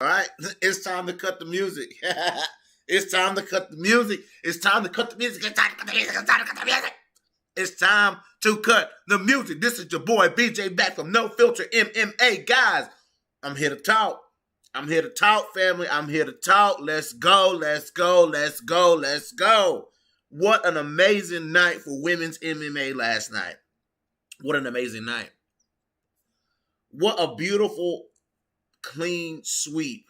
All right, it's time to cut the music. It's time to cut the music. It's time to cut the music. It's time to cut the music. It's time to cut the music. It's time to cut the music. This is your boy BJ back from No Filter MMA. Guys, I'm here to talk. I'm here to talk, family. I'm here to talk. Let's go. Let's go. Let's go. Let's go. What an amazing night for women's MMA last night. What an amazing night. What a beautiful, clean sweep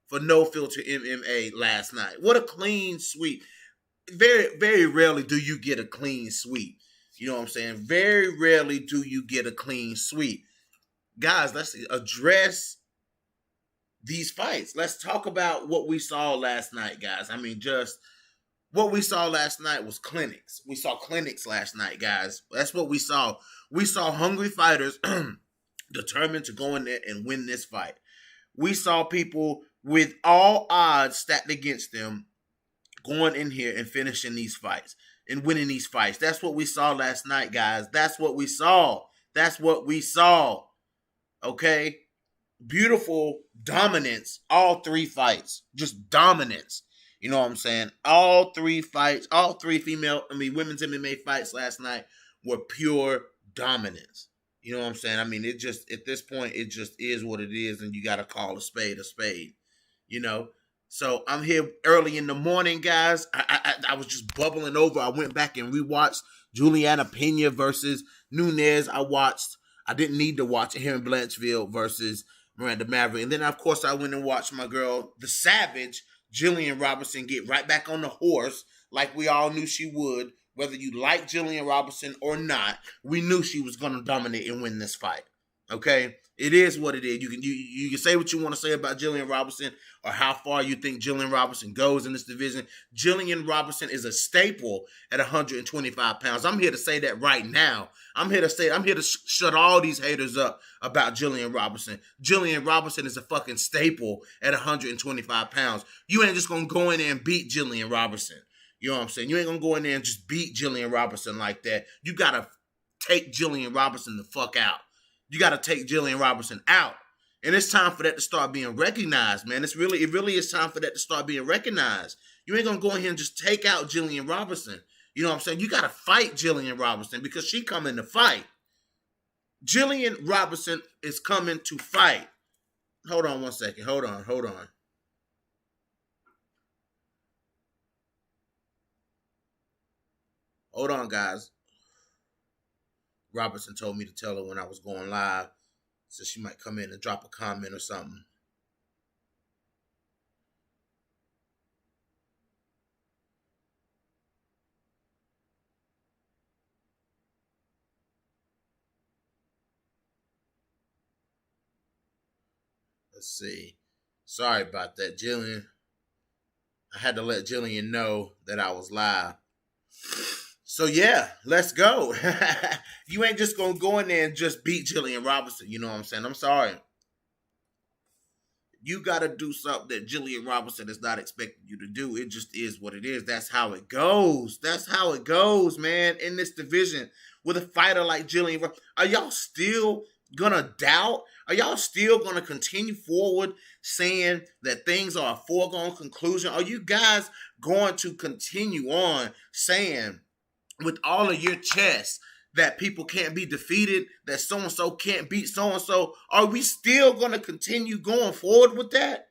for No Filter MMA last night. What a clean sweep. Very, very rarely do you get a clean sweep. You know what I'm saying? Very rarely do you get a clean sweep. Guys, let's address these fights. Let's talk about what we saw last night, guys. I mean, just what we saw last night was clinics. We saw clinics last night, guys. That's what we saw. We saw hungry fighters determined to go in there and win this fight. We saw people with all odds stacked against them going in here and finishing these fights and winning these fights. That's what we saw last night, guys. That's what we saw. That's what we saw. Okay? Beautiful dominance. All three fights. Just dominance. You know what I'm saying? All three fights, all three women's MMA fights last night were pure dominance. You know what I'm saying? I mean, it just, at this point, it just is what it is, and you got to call a spade, you know? So I'm here early in the morning, guys. I was just bubbling over. I went back and rewatched Juliana Pena versus NUNES. I didn't need to watch it here in Blansfield versus Miranda Maverick. And then, of course, I went and watched my girl, the Savage, Jillian Robinson, get right back on the horse like we all knew she would. Whether you like Jillian Robinson or not, we knew she was going to dominate and win this fight. Okay? It is what it is. You can say what you want to say about Jillian Robinson or how far you think Jillian Robinson goes in this division. Jillian Robinson is a staple at 125 pounds. I'm here to say that right now. I'm here to shut all these haters up about Jillian Robinson. Jillian Robinson is a fucking staple at 125 pounds. You ain't just going to go in there and beat Jillian Robinson. You know what I'm saying? You ain't going to go in there and just beat Jillian Robinson like that. You got to take Jillian Robinson the fuck out. You got to take Jillian Robinson out. And it's time for that to start being recognized, man. It really is time for that to start being recognized. You ain't going to go in here and just take out Jillian Robinson. You know what I'm saying? You got to fight Jillian Robinson because she coming to fight. Jillian Robinson is coming to fight. Hold on one second. Hold on. Hold on, guys. Robinson told me to tell her when I was going live, so she might come in and drop a comment or something. Let's see. Sorry about that, Jillian. I had to let Jillian know that I was live. So yeah, let's go. You ain't just gonna go in there and just beat Jillian Robinson. You know what I'm saying? I'm sorry. You gotta do something that Jillian Robinson is not expecting you to do. It just is what it is. That's how it goes. That's how it goes, man. In this division with a fighter like Jillian Robinson, are y'all still gonna doubt? Are y'all still gonna continue forward saying that things are a foregone conclusion? Are you guys going to continue on saying with all of your chest that people can't be defeated, that so-and-so can't beat so-and-so? Are we still going to continue going forward with that?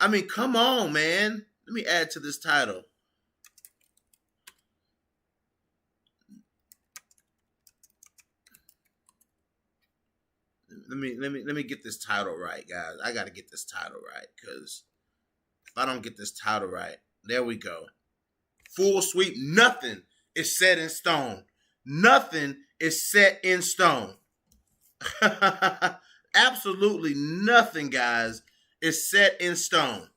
I mean, come on, man. Let me add to this title. Let me get this title right, guys. I got to get this title right, because if I don't get this title right, there we go. Full sweep, nothing is set in stone. Nothing is set in stone. Absolutely nothing, guys, is set in stone.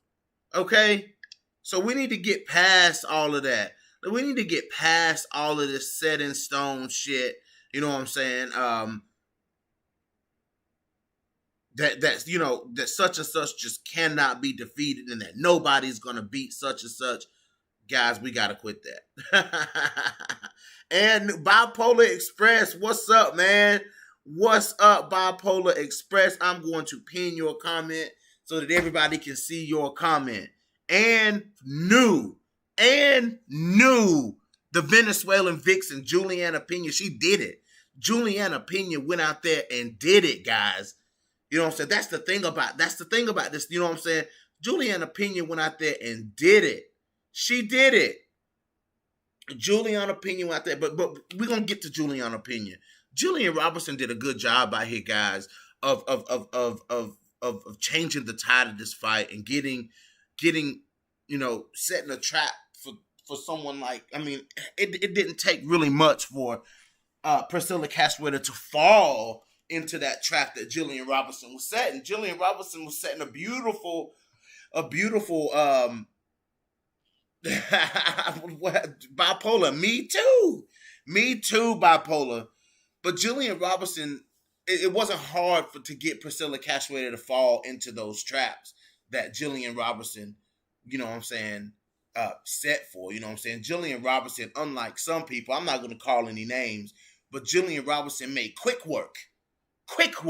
Okay? So we need to get past all of that. We need to get past all of this set in stone shit. You know what I'm saying? That's, you know, that such and such just cannot be defeated and that nobody's going to beat such and such. Guys, we got to quit that. And Bipolar Express, what's up, man? What's up, Bipolar Express? I'm going to pin your comment so that everybody can see your comment. And new, the Venezuelan vixen, Juliana Pena, she did it. Juliana Pena went out there and did it, guys. You know what I'm saying? That's the thing about this. You know what I'm saying? Juliana Pena went out there and did it. She did it. Juliana Pena went out there, but we're gonna get to Juliana Pena. Jillian Robinson did a good job out here, guys, of changing the tide of this fight and getting setting a trap for someone like, I mean, it didn't take really much for Priscilla Castawader to fall into that trap that Jillian Robinson was setting. Jillian Robinson was setting a beautiful bipolar. Me too, bipolar. But Jillian Robinson, it wasn't hard to get Priscilla Castawader to fall into those traps that Jillian Robinson, you know what I'm saying, set for. You know what I'm saying? Jillian Robinson, unlike some people, I'm not going to call any names, but Jillian Robinson made quick work. Quick. 1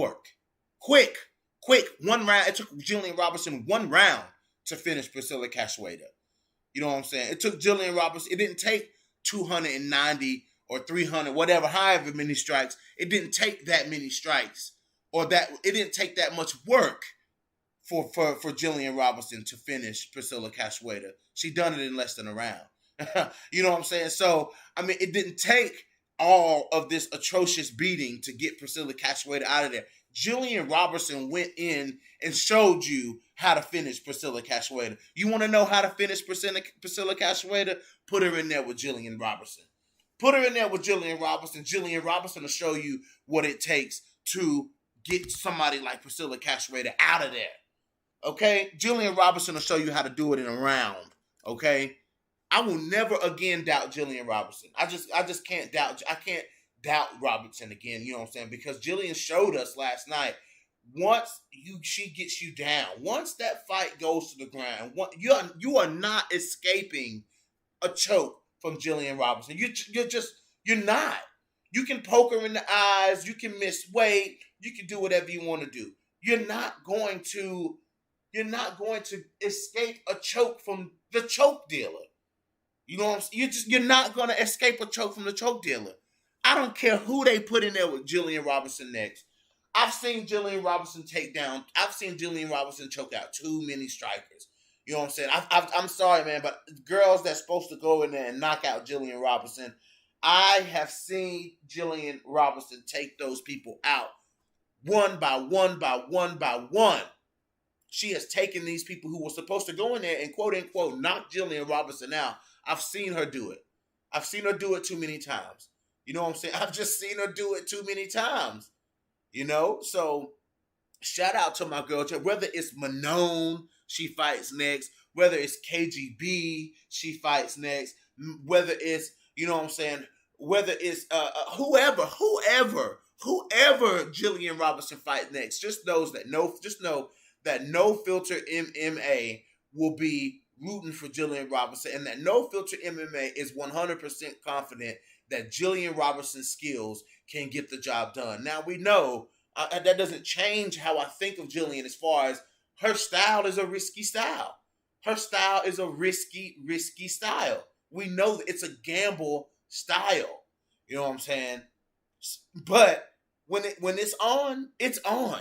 round. It took Jillian Robinson 1 round to finish Priscilla Castawader. You know what I'm saying? It took Jillian Robinson, it didn't take 290 or 300, whatever, however many strikes. It didn't take that many strikes, or that it didn't take that much work for Jillian Robinson to finish Priscilla Castawader. She done it in less than a round. You know what I'm saying? So, I mean, it didn't take all of this atrocious beating to get Priscilla Castawader out of there. Jillian Robinson went in and showed you how to finish Priscilla Castawader. You want to know how to finish Priscilla Castawader? Put her in there with Jillian Robinson. Put her in there with Jillian Robinson. Jillian Robinson will show you what it takes to get somebody like Priscilla Castawader out of there. Okay? Jillian Robinson will show you how to do it in a round. Okay? I will never again doubt Jillian Robinson. I just can't doubt. I can't doubt Robinson again. You know what I'm saying? Because Jillian showed us last night. Once she gets you down, once that fight goes to the ground, you are not escaping a choke from Jillian Robinson. You're not. You can poke her in the eyes. You can miss weight. You can do whatever you want to do. You're not going to escape a choke from the choke dealer. You know what I'm saying? You're not going to escape a choke from the choke dealer. I don't care who they put in there with Jillian Robinson next. I've seen Jillian Robinson choke out too many strikers. You know what I'm saying? I'm sorry, man, but girls that's supposed to go in there and knock out Jillian Robinson, I have seen Jillian Robinson take those people out one by one. She has taken these people who were supposed to go in there and quote unquote knock Jillian Robinson out. I've seen her do it. I've seen her do it too many times. You know what I'm saying? I've just seen her do it too many times. You know? So, shout out to my girl. Whether it's Manon, she fights next. Whether it's KGB, she fights next. Whether it's, you know what I'm saying? Whether it's whoever Jillian Robinson fights next. Just know that No Filter MMA will be rooting for Jillian Robinson, and that No Filter MMA is 100% confident that Jillian Robinson's skills can get the job done. Now, we know that doesn't change how I think of Jillian, as far as her style is a risky style. Her style is a risky style. We know that it's a gamble style. You know what I'm saying? But when it's on, it's on.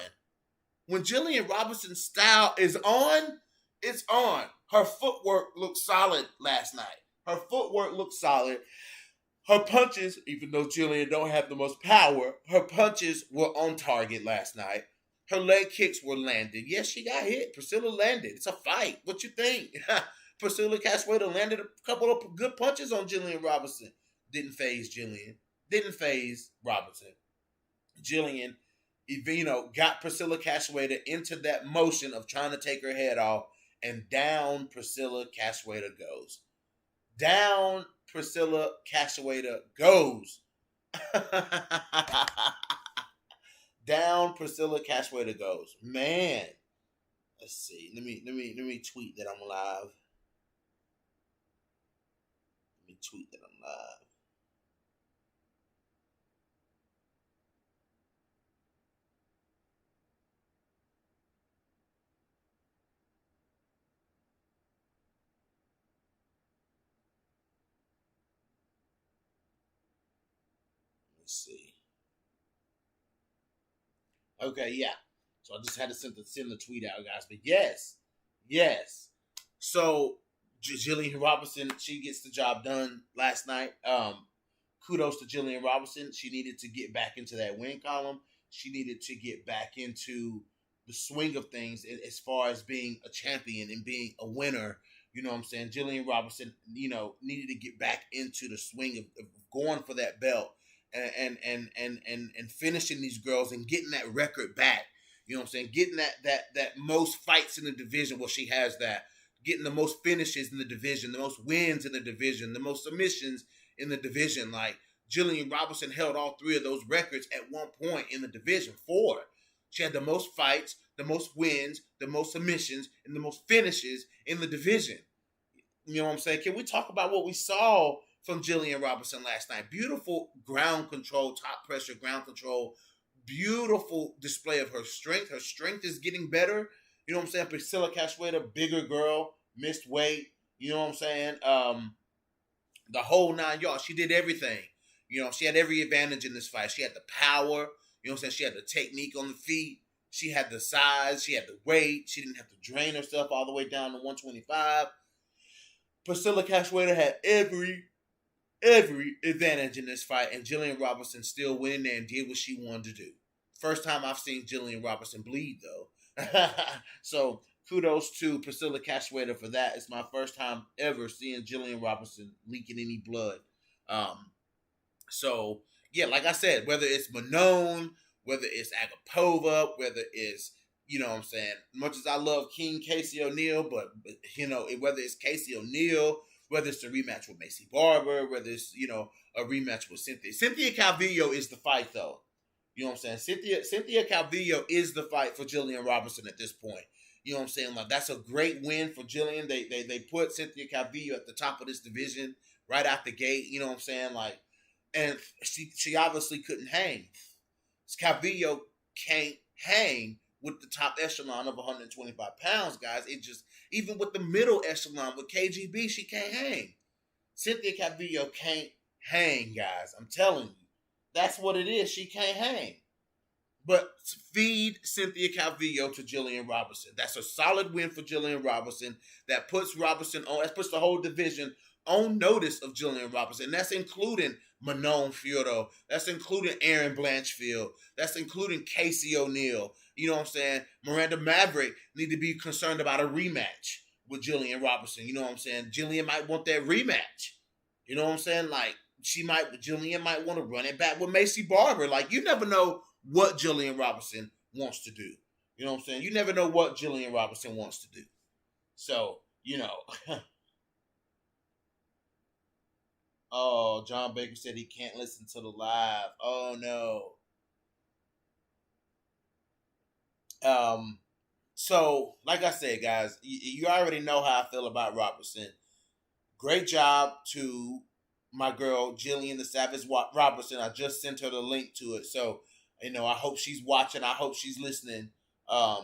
When Jillian Robinson's style is on, it's on. Her footwork looked solid last night. Her footwork looked solid. Her punches, even though Jillian don't have the most power, her punches were on target last night. Her leg kicks were landed. Yes, she got hit. Priscilla landed. It's a fight. What you think? Priscilla Castawader landed a couple of good punches on Jillian Robinson. Didn't phase Jillian. Didn't phase Robinson. Jillian, got Priscilla Castawader into that motion of trying to take her head off, and down Priscilla Castawader goes. Down Priscilla Castawader goes. Down Priscilla Castawader goes. Man, let's see. Let me tweet that I'm live. Let me tweet that I'm live. me see. Okay, yeah. So I just had to send the tweet out, guys. But yes. So Jillian Robinson, she gets the job done last night. Kudos to Jillian Robinson. She needed to get back into that win column. She needed to get back into the swing of things as far as being a champion and being a winner. You know what I'm saying? Jillian Robinson, needed to get back into the swing of going for that belt and finishing these girls and getting that record back. You know what I'm saying? Getting that most fights in the division. Well, she has that. Getting the most finishes in the division, the most wins in the division, the most submissions in the division. Like, Jillian Robinson held all three of those records at one point in the division. 4. She had the most fights, the most wins, the most submissions, and the most finishes in the division. You know what I'm saying? Can we talk about what we saw from Jillian Robinson last night? Beautiful ground control, top pressure ground control. Beautiful display of her strength. Her strength is getting better. You know what I'm saying? Priscilla Cachoeira, bigger girl, missed weight. You know what I'm saying? The whole 9 yards. She did everything. She had every advantage in this fight. She had the power. You know what I'm saying? She had the technique on the feet. She had the size. She had the weight. She didn't have to drain herself all the way down to 125. Priscilla Cachoeira had every advantage in this fight, and Jillian Robinson still went in there and did what she wanted to do. First time I've seen Jillian Robinson bleed, though. So kudos to Priscilla Cachoeira for that. It's my first time ever seeing Jillian Robinson leaking any blood. So, yeah, like I said, whether it's Manon, whether it's Agapova, whether it's, you know what I'm saying, much as I love King Casey O'Neill, but whether it's Casey O'Neill, whether it's a rematch with Macy Barber, whether it's, a rematch with Cynthia. Cynthia Calvillo is the fight, though. You know what I'm saying? Cynthia Calvillo is the fight for Jillian Robinson at this point. You know what I'm saying? Like, that's a great win for Jillian. They put Cynthia Calvillo at the top of this division right out the gate. You know what I'm saying? Like, and she obviously couldn't hang. Calvillo can't hang with the top echelon of 125 pounds, guys. It just, even with the middle echelon with KGB, she can't hang. Cynthia Calvillo can't hang, guys. I'm telling you. That's what it is. She can't hang. But feed Cynthia Calvillo to Jillian Robinson. That's a solid win for Jillian Robinson. That puts Robinson on, that puts the whole division on notice of Jillian Robinson. And that's including Manon Fiorito. That's including Erin Blansfield. That's including Casey O'Neill. You know what I'm saying? Miranda Maverick need to be concerned about a rematch with Jillian Robinson. You know what I'm saying? Jillian might want that rematch. You know what I'm saying? Like, Jillian might want to run it back with Macy Barber. Like, you never know what Jillian Robinson wants to do. You know what I'm saying? You never know what Jillian Robinson wants to do. So, Oh, John Baker said he can't listen to the live. Oh, no. So, like I said, guys, you already know how I feel about Robinson. Great job to my girl, Jillian the Savage Robinson. I just sent her the link to it. So, I hope she's watching. I hope she's listening. I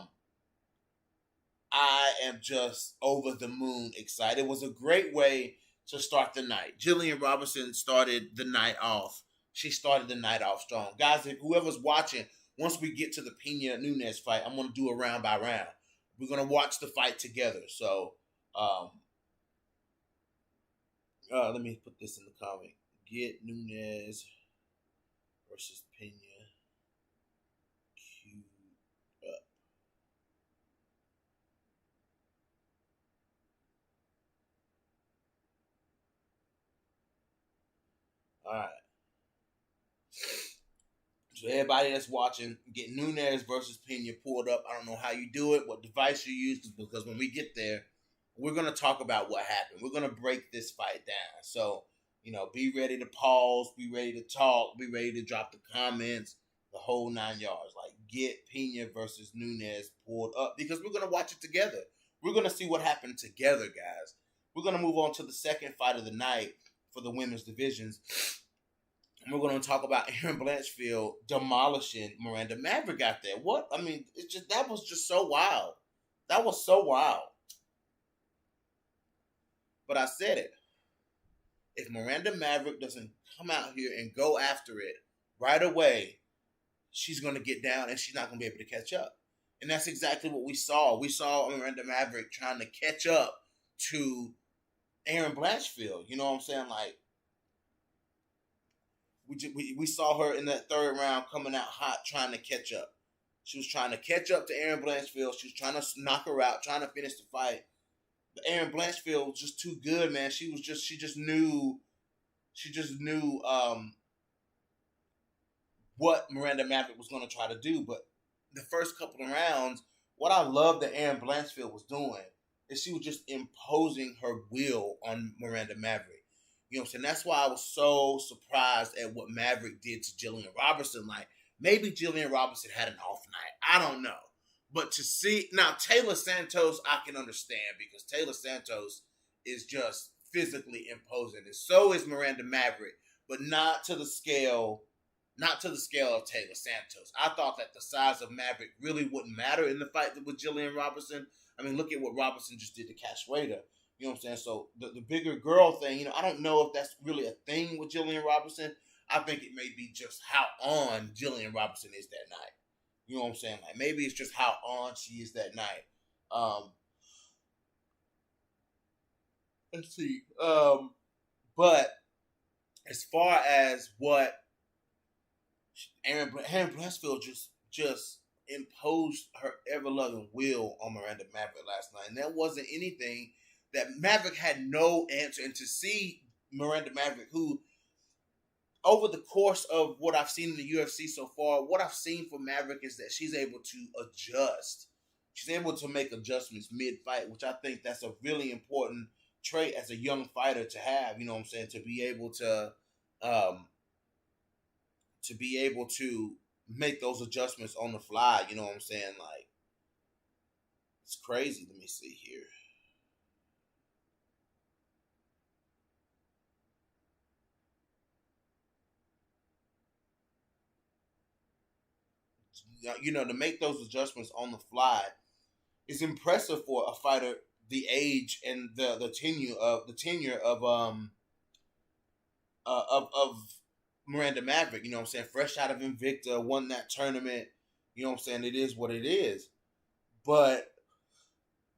am just over the moon excited. It was a great way to start the night. Jillian Robinson started the night off. She started the night off strong. Guys, if whoever's watching, once we get to the PENA NUNES fight, I'm going to do a round by round. We're going to watch the fight together. So, let me put this in the comment. Get NUNES versus PENA queued up. All right. So everybody that's watching, get NUNES versus PENA pulled up. I don't know how you do it, what device you use, because when we get there, we're going to talk about what happened. We're going to break this fight down. So, be ready to pause, be ready to talk, be ready to drop the comments, the whole 9 yards. Like, get PENA versus NUNES pulled up, because we're going to watch it together. We're going to see what happened together, guys. We're going to move on to the second fight of the night for the women's divisions. And we're going to talk about Erin Blansfield demolishing Miranda Maverick out there. What? I mean, that was just so wild. That was so wild. But I said it. If Miranda Maverick doesn't come out here and go after it right away, she's going to get down and she's not going to be able to catch up. And that's exactly what we saw. We saw Miranda Maverick trying to catch up to Aaron Blansfield. You know what I'm saying? Like, we saw her in that third round coming out hot trying to catch up. She was trying to catch up to Aaron Blansfield. She was trying to knock her out, trying to finish the fight. But Aaron Blansfield was just too good, man. She just knew what Miranda Maverick was going to try to do. But the first couple of rounds, what I loved that Aaron Blansfield was doing is she was just imposing her will on Miranda Maverick. You know what I'm saying? That's why I was so surprised at what Maverick did to Jillian Robinson. Like, maybe Jillian Robinson had an off night. I don't know. But to see... Now, Taylor Santos, I can understand because Taylor Santos is just physically imposing. And so is Miranda Maverick, but not to the scale of Taylor Santos. I thought that the size of Maverick really wouldn't matter in the fight with Jillian Robinson. I mean, look at what Robinson just did to Cash Wader. You know what I'm saying? So the bigger girl thing, you know, I don't know if that's really a thing with Jillian Robinson. I think it may be just how on Jillian Robinson is that night. You know what I'm saying? Like, maybe it's just how on she is that night. Let's see. But as far as what Aaron Blansfield just imposed her ever-loving will on Miranda Maverick last night. And that wasn't anything that Maverick had no answer. And to see Miranda Maverick, who over the course of what I've seen in the UFC so far, what I've seen from Maverick is that she's able to adjust. She's able to make adjustments mid-fight, which I think that's a really important trait as a young fighter to have, you know what I'm saying, to be able to make those adjustments on the fly, you know what I'm saying? Like, it's crazy. Let me see here. You know, to make those adjustments on the fly is impressive for a fighter the age and the tenure of Miranda Maverick. You know what I'm saying? Fresh out of Invicta, won that tournament. You know what I'm saying? It is what it is. But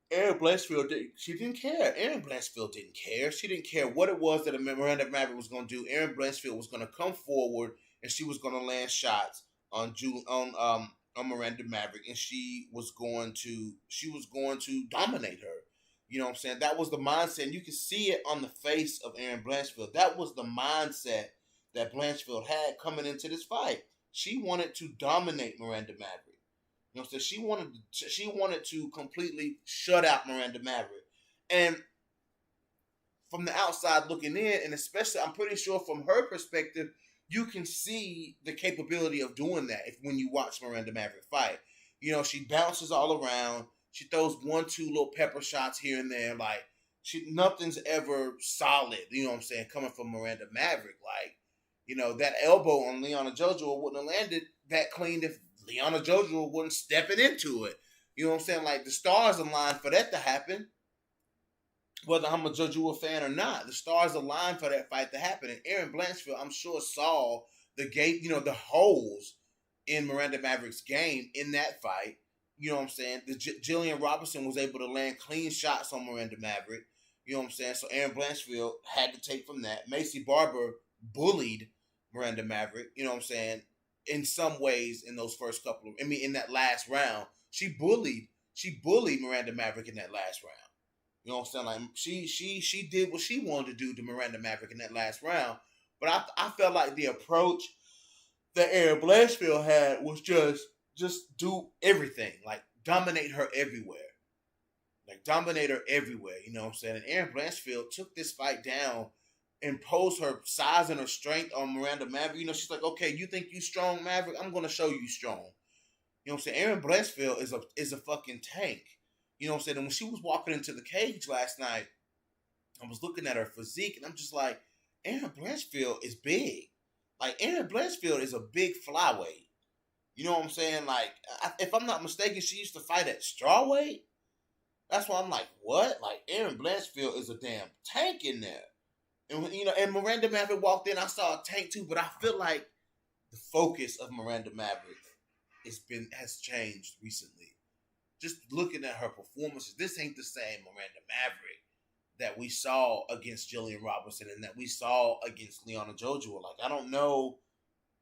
Aaron Blansfield didn't care. Aaron Blansfield didn't care. She didn't care what it was that Miranda Maverick was going to do. Aaron Blansfield was going to come forward and she was going to land shots on Miranda Maverick, and she was going to dominate her. You know what I'm saying? That was the mindset, and you can see it on the face of Aaron Blansfield. That was the mindset that Blansfield had coming into this fight. She wanted to dominate Miranda Maverick. You know what I'm saying? She wanted to completely shut out Miranda Maverick. And from the outside looking in, and especially I'm pretty sure from her perspective, you can see the capability of doing that when you watch Miranda Maverick fight. You know, she bounces all around. She throws 1-2 little pepper shots here and there. Like, nothing's ever solid, you know what I'm saying, coming from Miranda Maverick. Like, you know, that elbow on Liana Jojo wouldn't have landed that clean if Liana Jojo wasn't stepping into it. You know what I'm saying? Like, the stars aligned for that to happen. Whether I'm a Jojo fan or not, the stars aligned for that fight to happen. And Aaron Blansfield, I'm sure, saw the gate, you know, the holes in Miranda Maverick's game in that fight. You know what I'm saying? Jillian Robinson was able to land clean shots on Miranda Maverick. You know what I'm saying? So Aaron Blansfield had to take from that. Macy Barber bullied Miranda Maverick. You know what I'm saying? In some ways, in those first couple of, in that last round, she bullied Miranda Maverick in that last round. You know what I'm saying? Like, she did what she wanted to do to Miranda Maverick in that last round. But I felt like the approach that Aaron Blansfield had was just do everything. Like, dominate her everywhere. You know what I'm saying? And Aaron Blansfield took this fight down, imposed her size and her strength on Miranda Maverick. You know, she's like, okay, you think you strong, Maverick? I'm going to show you strong. You know what I'm saying? Aaron Blansfield is a fucking tank. You know what I'm saying? And when she was walking into the cage last night, I was looking at her physique, and I'm just like, Aaron Blansfield is big. Like, Aaron Blansfield is a big flyweight. You know what I'm saying? Like, if I'm not mistaken, she used to fight at strawweight. That's why I'm like, what? Like, Aaron Blansfield is a damn tank in there. And, you know, and Miranda Maverick walked in, I saw a tank too, but I feel like the focus of Miranda Maverick has changed recently. Just looking at her performances, this ain't the same Miranda Maverick that we saw against Jillian Robinson and that we saw against Leona Jojo. Like, I don't know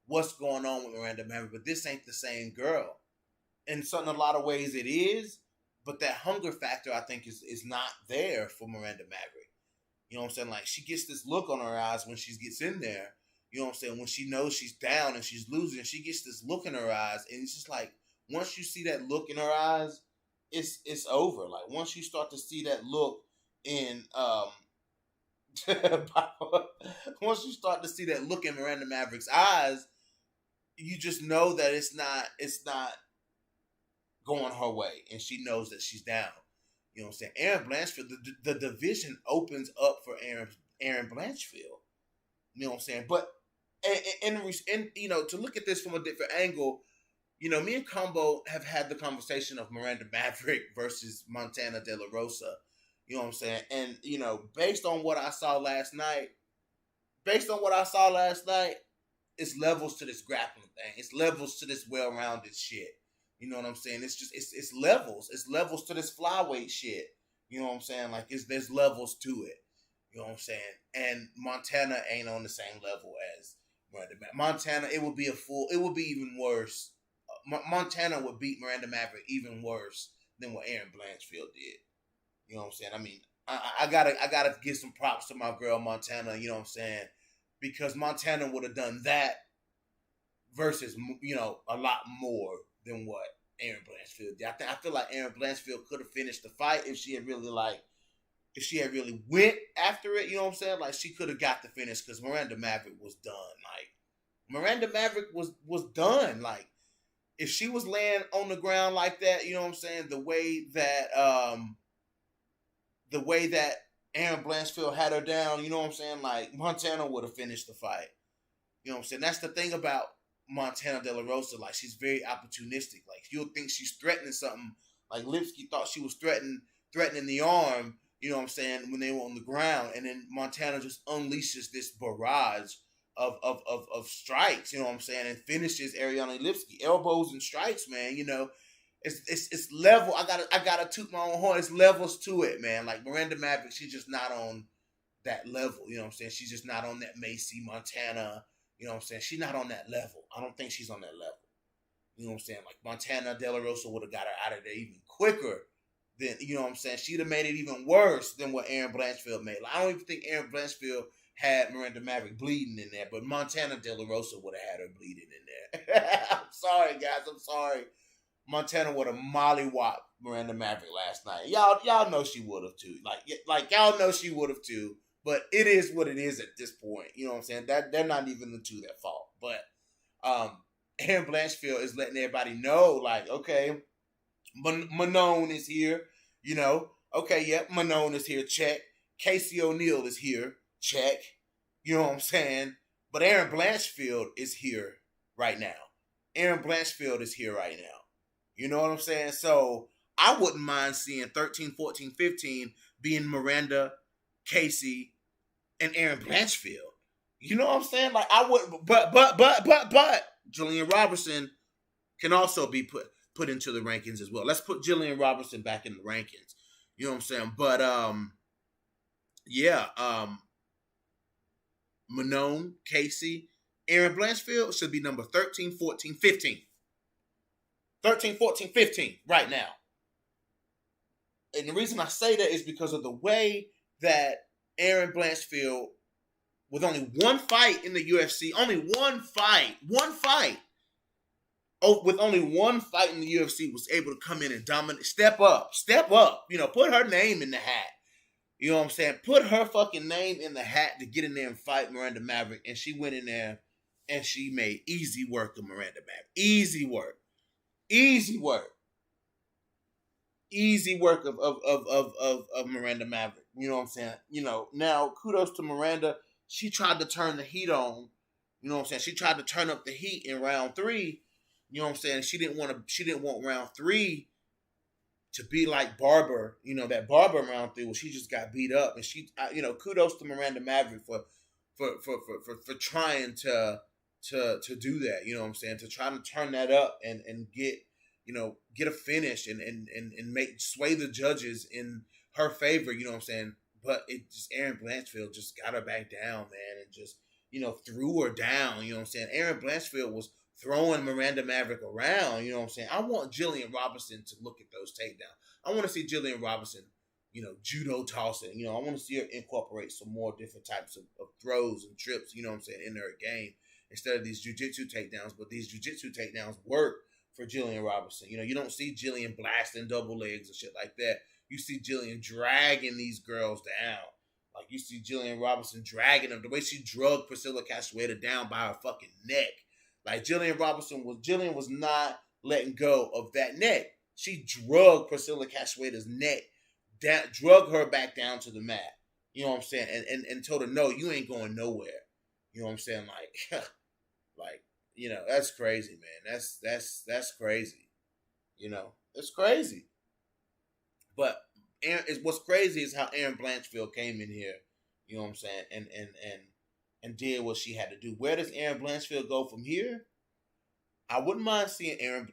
what's going on with Miranda Maverick, but this ain't the same girl. And so in a lot of ways it is, but that hunger factor, I think, is not there for Miranda Maverick. You know what I'm saying? Like, she gets this look on her eyes when she gets in there. You know what I'm saying? When she knows she's down and she's losing, she gets this look in her eyes. And it's just like, once you see that look in her eyes, it's over. Like, once you start to see that look in once you start to see that look in Miranda Maverick's eyes, you just know that it's not going her way, and she knows that she's down. You know what I'm saying? Aaron Blansfield, the division opens up for Aaron Blansfield. You know what I'm saying? But and you know, to look at this from a different angle, you know, me and Combo have had the conversation of Miranda Maverick versus Montana De La Rosa. You know what I'm saying? And, you know, based on what I saw last night, it's levels to this grappling thing. It's levels to this well-rounded shit. You know what I'm saying? It's just, it's levels. It's levels to this flyweight shit. You know what I'm saying? Like, there's levels to it. You know what I'm saying? And Montana ain't on the same level as Miranda Maverick. Montana, it would be even worse. Montana would beat Miranda Maverick even worse than what Aaron Blanchfield did. You know what I'm saying? I mean, I gotta give some props to my girl Montana. You know what I'm saying? Because Montana would have done that versus, you know, a lot more than what Aaron Blanchfield did. I feel like Aaron Blanchfield could have finished the fight if she had really went after it. You know what I'm saying? Like, she could have got the finish because Miranda Maverick was done. Like, Miranda Maverick was done. Like, if she was laying on the ground like that, you know what I'm saying? The way that Aaron Blanchfield had her down, you know what I'm saying? Like, Montana would have finished the fight. You know what I'm saying? That's the thing about Montana De La Rosa. Like, she's very opportunistic. Like, you'll think she's threatening something. Like, Lipsky thought she was threatening the arm, you know what I'm saying, when they were on the ground. And then Montana just unleashes this barrage of strikes, you know what I'm saying, and finishes Ariana Lipsky. Elbows and strikes, man, you know. It's level. I gotta toot my own horn. It's levels to it, man. Like, Miranda Maverick, she's just not on that level. You know what I'm saying? She's just not on that Macy Montana. You know what I'm saying? She's not on that level. I don't think she's on that level. You know what I'm saying? Like, Montana De La Rosa would have got her out of there even quicker than, you know what I'm saying? She'd have made it even worse than what Aaron Blanchfield made. Like, I don't even think Aaron Blanchfield had Miranda Maverick bleeding in there, but Montana De La Rosa would have had her bleeding in there. I'm sorry, guys. I'm sorry. Montana would have mollywopped Miranda Maverick last night. Y'all know she would have too. Like y'all know she would have too. But it is what it is at this point. You know what I'm saying? That they're not even the two that fault. But Aaron Blanchfield is letting everybody know, like, okay, Manon is here. You know, okay, yep, Manon is here. Check. Casey O'Neill is here. Check. You know what I'm saying? But Aaron Blanchfield is here right now. Aaron Blanchfield is here right now. You know what I'm saying? So I wouldn't mind seeing 13, 14, 15 being Miranda, Casey, and Aaron Blanchfield. You know what I'm saying? Like, I wouldn't, but Jillian Robinson can also be put into the rankings as well. Let's put Jillian Robinson back in the rankings. You know what I'm saying? But Manon, Casey, Aaron Blanchfield should be number 13, 14, 15. 13, 14, 15 right now. And the reason I say that is because of the way that Aaron Blanchfield, with only one fight in the UFC, with only one fight in the UFC, was able to come in and dominate, step up, you know, put her name in the hat. You know what I'm saying? Put her fucking name in the hat to get in there and fight Miranda Maverick. And she went in there and she made easy work of Miranda Maverick. Easy work of Miranda Maverick. You know what I'm saying? You know, now kudos to Miranda. She tried to turn the heat on. You know what I'm saying? She tried to turn up the heat in round 3. You know what I'm saying? She didn't want round 3 to be like Barber. You know, that Barber in round 3 where she just got beat up. And she, you know, kudos to Miranda Maverick for trying to to do that. You know what I'm saying? To try to turn that up and get get a finish and make sway the judges in her favor. You know what I'm saying? But it just Aaron Blansfield just got her back down, man, and just threw her down. You know what I'm saying? Aaron Blansfield was throwing Miranda Maverick around. You know what I'm saying? I want Jillian Robinson to look at those takedowns. I want to see Jillian Robinson, judo tossing. I want to see her incorporate some more different types of throws and trips, you know what I'm saying, in her game instead of these jiu-jitsu takedowns. But these jiu-jitsu takedowns work for Jillian Robinson. You don't see Jillian blasting double legs and shit like that. You see Jillian dragging these girls down. Like, you see Jillian Robinson dragging them. The way she drugged Priscilla Castañeda down by her fucking neck. Like, Jillian was not letting go of that neck. She drugged Priscilla Castañeda's neck, drug her back down to the mat. You know what I'm saying? And told her, no, you ain't going nowhere. You know what I'm saying? Like, that's crazy, man. That's crazy. It's crazy. But what's crazy is how Aaron Blanchfield came in here, you know what I'm saying, and did what she had to do. Where does Aaron Blanchfield go from here? I wouldn't mind seeing Aaron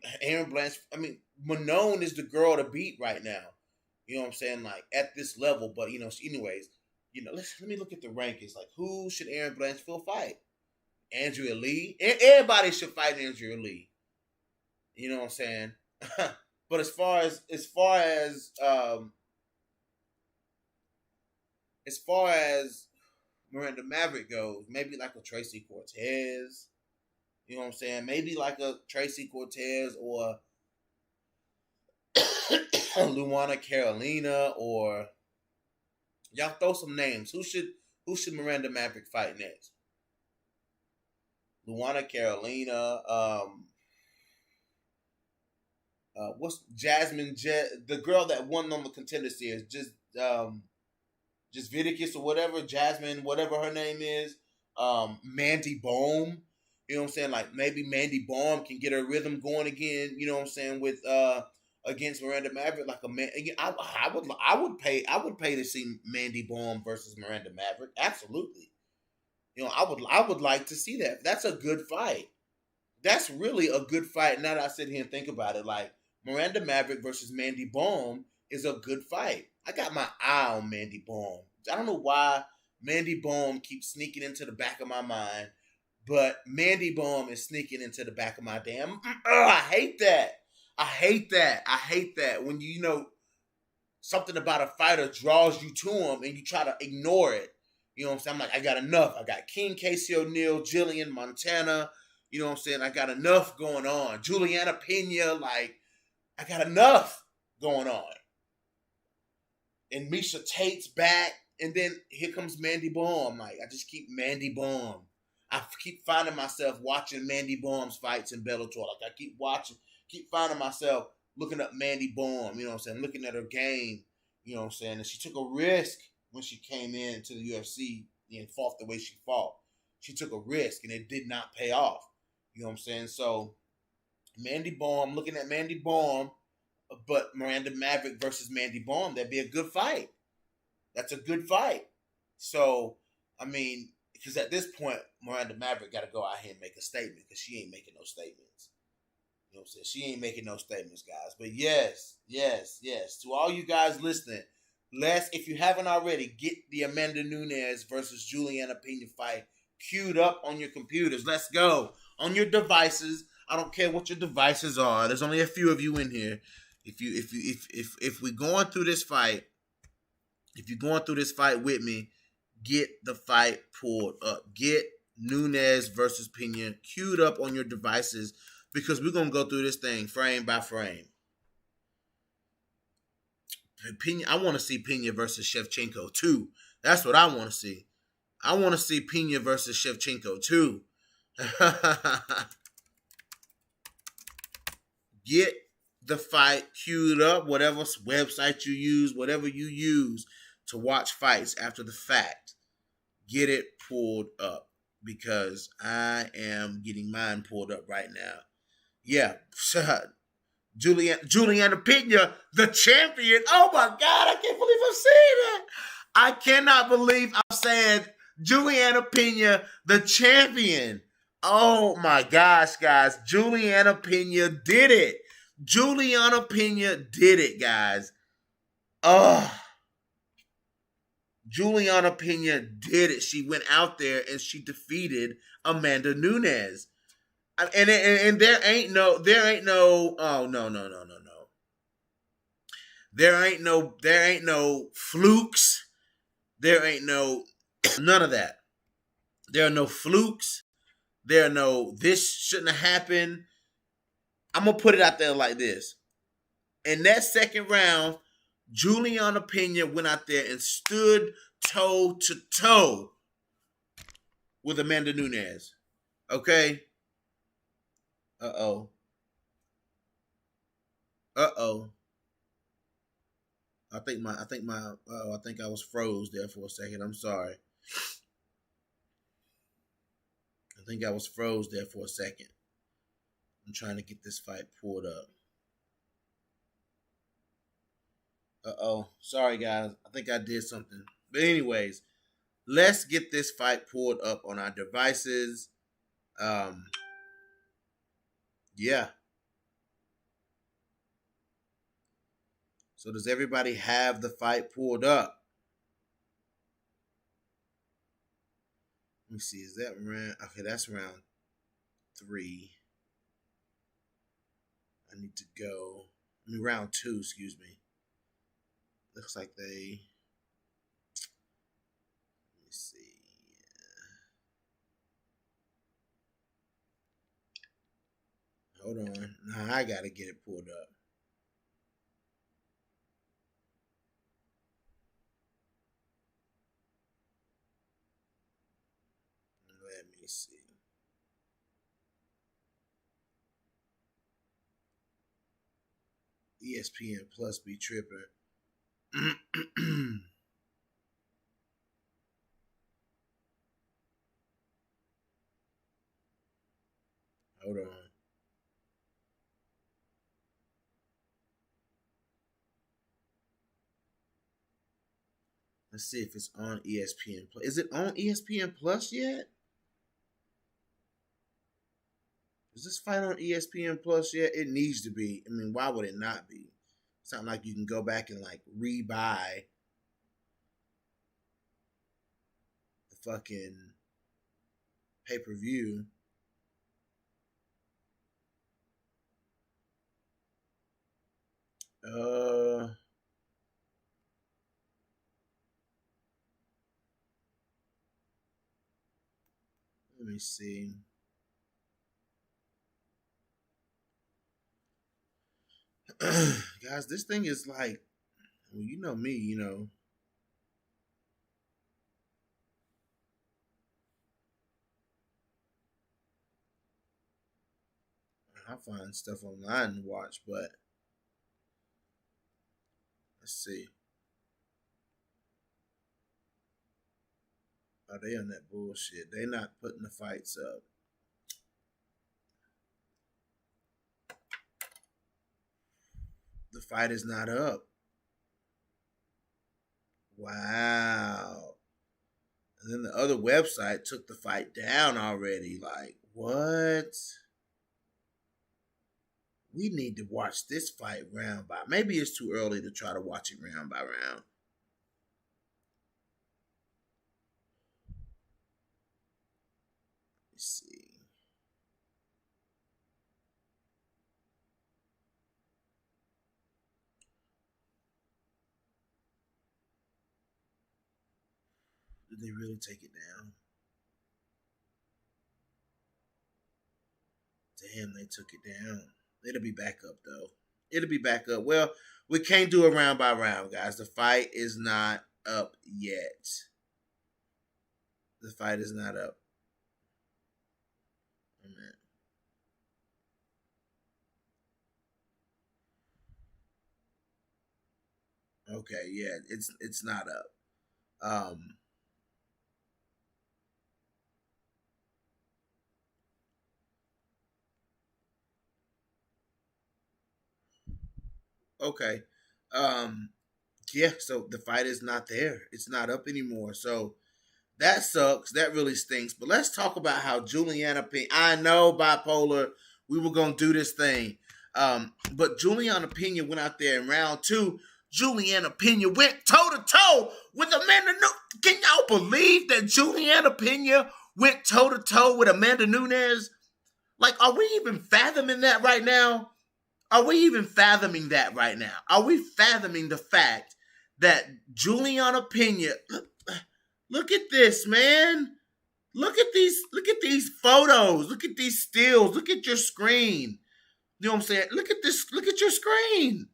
Blanchfield. I mean, Manon is the girl to beat right now. You know what I'm saying? Like, at this level. But, anyways, let me look at the rankings. Like, who should Aaron Blanchfield fight? Andrea Lee? Everybody should fight Andrea Lee. You know what I'm saying? But as far as Miranda Maverick goes, maybe like a Tracy Cortez. You know what I'm saying? Maybe like a Tracy Cortez or Luana Carolina, or y'all throw some names. Who should Miranda Maverick fight next? Luana Carolina. What's Jasmine the girl that won on the Contender Series? Just Viticus or whatever. Jasmine, whatever her name is. Mandy Bohm. You know what I'm saying? Like, maybe Mandy Bohm can get her rhythm going again. You know what I'm saying? With against Miranda Maverick, like a man. I would pay to see Mandy Bohm versus Miranda Maverick. Absolutely. I would like to see that. That's a good fight. That's really a good fight. Now that I sit here and think about it, like, Miranda Maverick versus Mandy Bohm is a good fight. I got my eye on Mandy Bohm. I don't know why Mandy Bohm keeps sneaking into the back of my mind, but Mandy Bohm is sneaking into the back of my damn. I hate that. I hate that when something about a fighter draws you to him and you try to ignore it. You know what I'm saying? I'm like, I got enough. I got King Casey O'Neill, Jillian, Montana. You know what I'm saying? I got enough going on. Juliana Pena, like, I got enough going on. And Misha Tate's back. And then here comes Mandy Bohm. Like, I just keep Mandy Bohm. I keep finding myself watching Mandy Bohm's fights in Bellator. Like, I keep finding myself looking up Mandy Bohm, you know what I'm saying? Looking at her game, you know what I'm saying? And she took a risk when she came into the UFC and fought the way she fought. She took a risk, and it did not pay off. You know what I'm saying? So, Mandy Bohm, looking at Mandy Bohm, but Miranda Maverick versus Mandy Bohm, that'd be a good fight. That's a good fight. So, I mean, because at this point, Miranda Maverick got to go out here and make a statement, because she ain't making no statements. You know what I'm saying? She ain't making no statements, guys. But yes. To all you guys listening, if you haven't already, get the Amanda Nunes versus Juliana Pena fight queued up on your computers. Let's go. On your devices. I don't care what your devices are. There's only a few of you in here. If we're going through this fight, if you're going through this fight with me, get the fight pulled up. Get Nunes versus Pena queued up on your devices, because we're going to go through this thing frame by frame. Pena, I want to see Pena versus Shevchenko too. That's what I want to see. I want to see Pena versus Shevchenko too. Get the fight queued up, whatever website you use, whatever you use to watch fights after the fact. Get it pulled up, because I am getting mine pulled up right now. Yeah, Juliana Pena, the champion. Oh my God, I can't believe I'm saying that. I cannot believe I'm saying Juliana Pena, the champion. Oh my gosh, guys. Juliana Pena did it. Juliana Pena did it, guys. Oh, Juliana Pena did it. She went out there and she defeated Amanda Nunes. And there ain't no oh no. There ain't no flukes. There ain't no none of that. There are no flukes. There are no this shouldn't have happened. I'm gonna put it out there like this. In that second round, Juliana Pena went out there and stood toe to toe with Amanda Nunes. Okay. Uh-oh. Uh-oh. I think I was froze there for a second. I'm sorry. I think I was froze there for a second. I'm trying to get this fight pulled up. Uh-oh. Sorry, guys. I think I did something. But anyways, let's get this fight pulled up on our devices. Yeah. So does everybody have the fight pulled up? Let me see. Is that round? Okay, that's round 3. I need to go. Round 2, excuse me. Looks like they. Let me see. Hold on. Now I gotta get it pulled up. Let me see. ESPN Plus be tripping. Hold on. Let's see if it's on ESPN Plus. Is it on ESPN Plus yet? Is this fight on ESPN Plus yet? It needs to be. I mean, why would it not be? It's not like you can go back and like rebuy the fucking pay-per-view. Let me see. Guys, this thing is like, well, you know me, you know. I find stuff online to watch, but let's see. Are they on that bullshit? They not putting the fights up. The fight is not up. Wow. And then the other website took the fight down already. Like, what? We need to watch this fight round by. Maybe it's too early to try to watch it round by round. Let's see. Did they really take it down? Damn, they took it down. It'll be back up though. It'll be back up. Well, we can't do it round by round, guys. The fight is not up yet. The fight is not up. Okay, yeah, it's not up. Okay. Yeah, so the fight is not there. It's not up anymore. So That sucks. That really stinks. But let's talk about how Juliana Pena. I know, bipolar. We were gonna do this thing, but Juliana Pena went out there in round 2. Juliana Pena went toe to toe with Amanda Nunes. Can y'all believe that Juliana Pena went toe to toe with Amanda Nunes? Like, are we even fathoming that right now? Are we even fathoming that right now? Are we fathoming the fact that Juliana Pena? Look at this, man. Look at these photos. Look at these stills. Look at your screen. You know what I'm saying? Look at this. Look at your screen.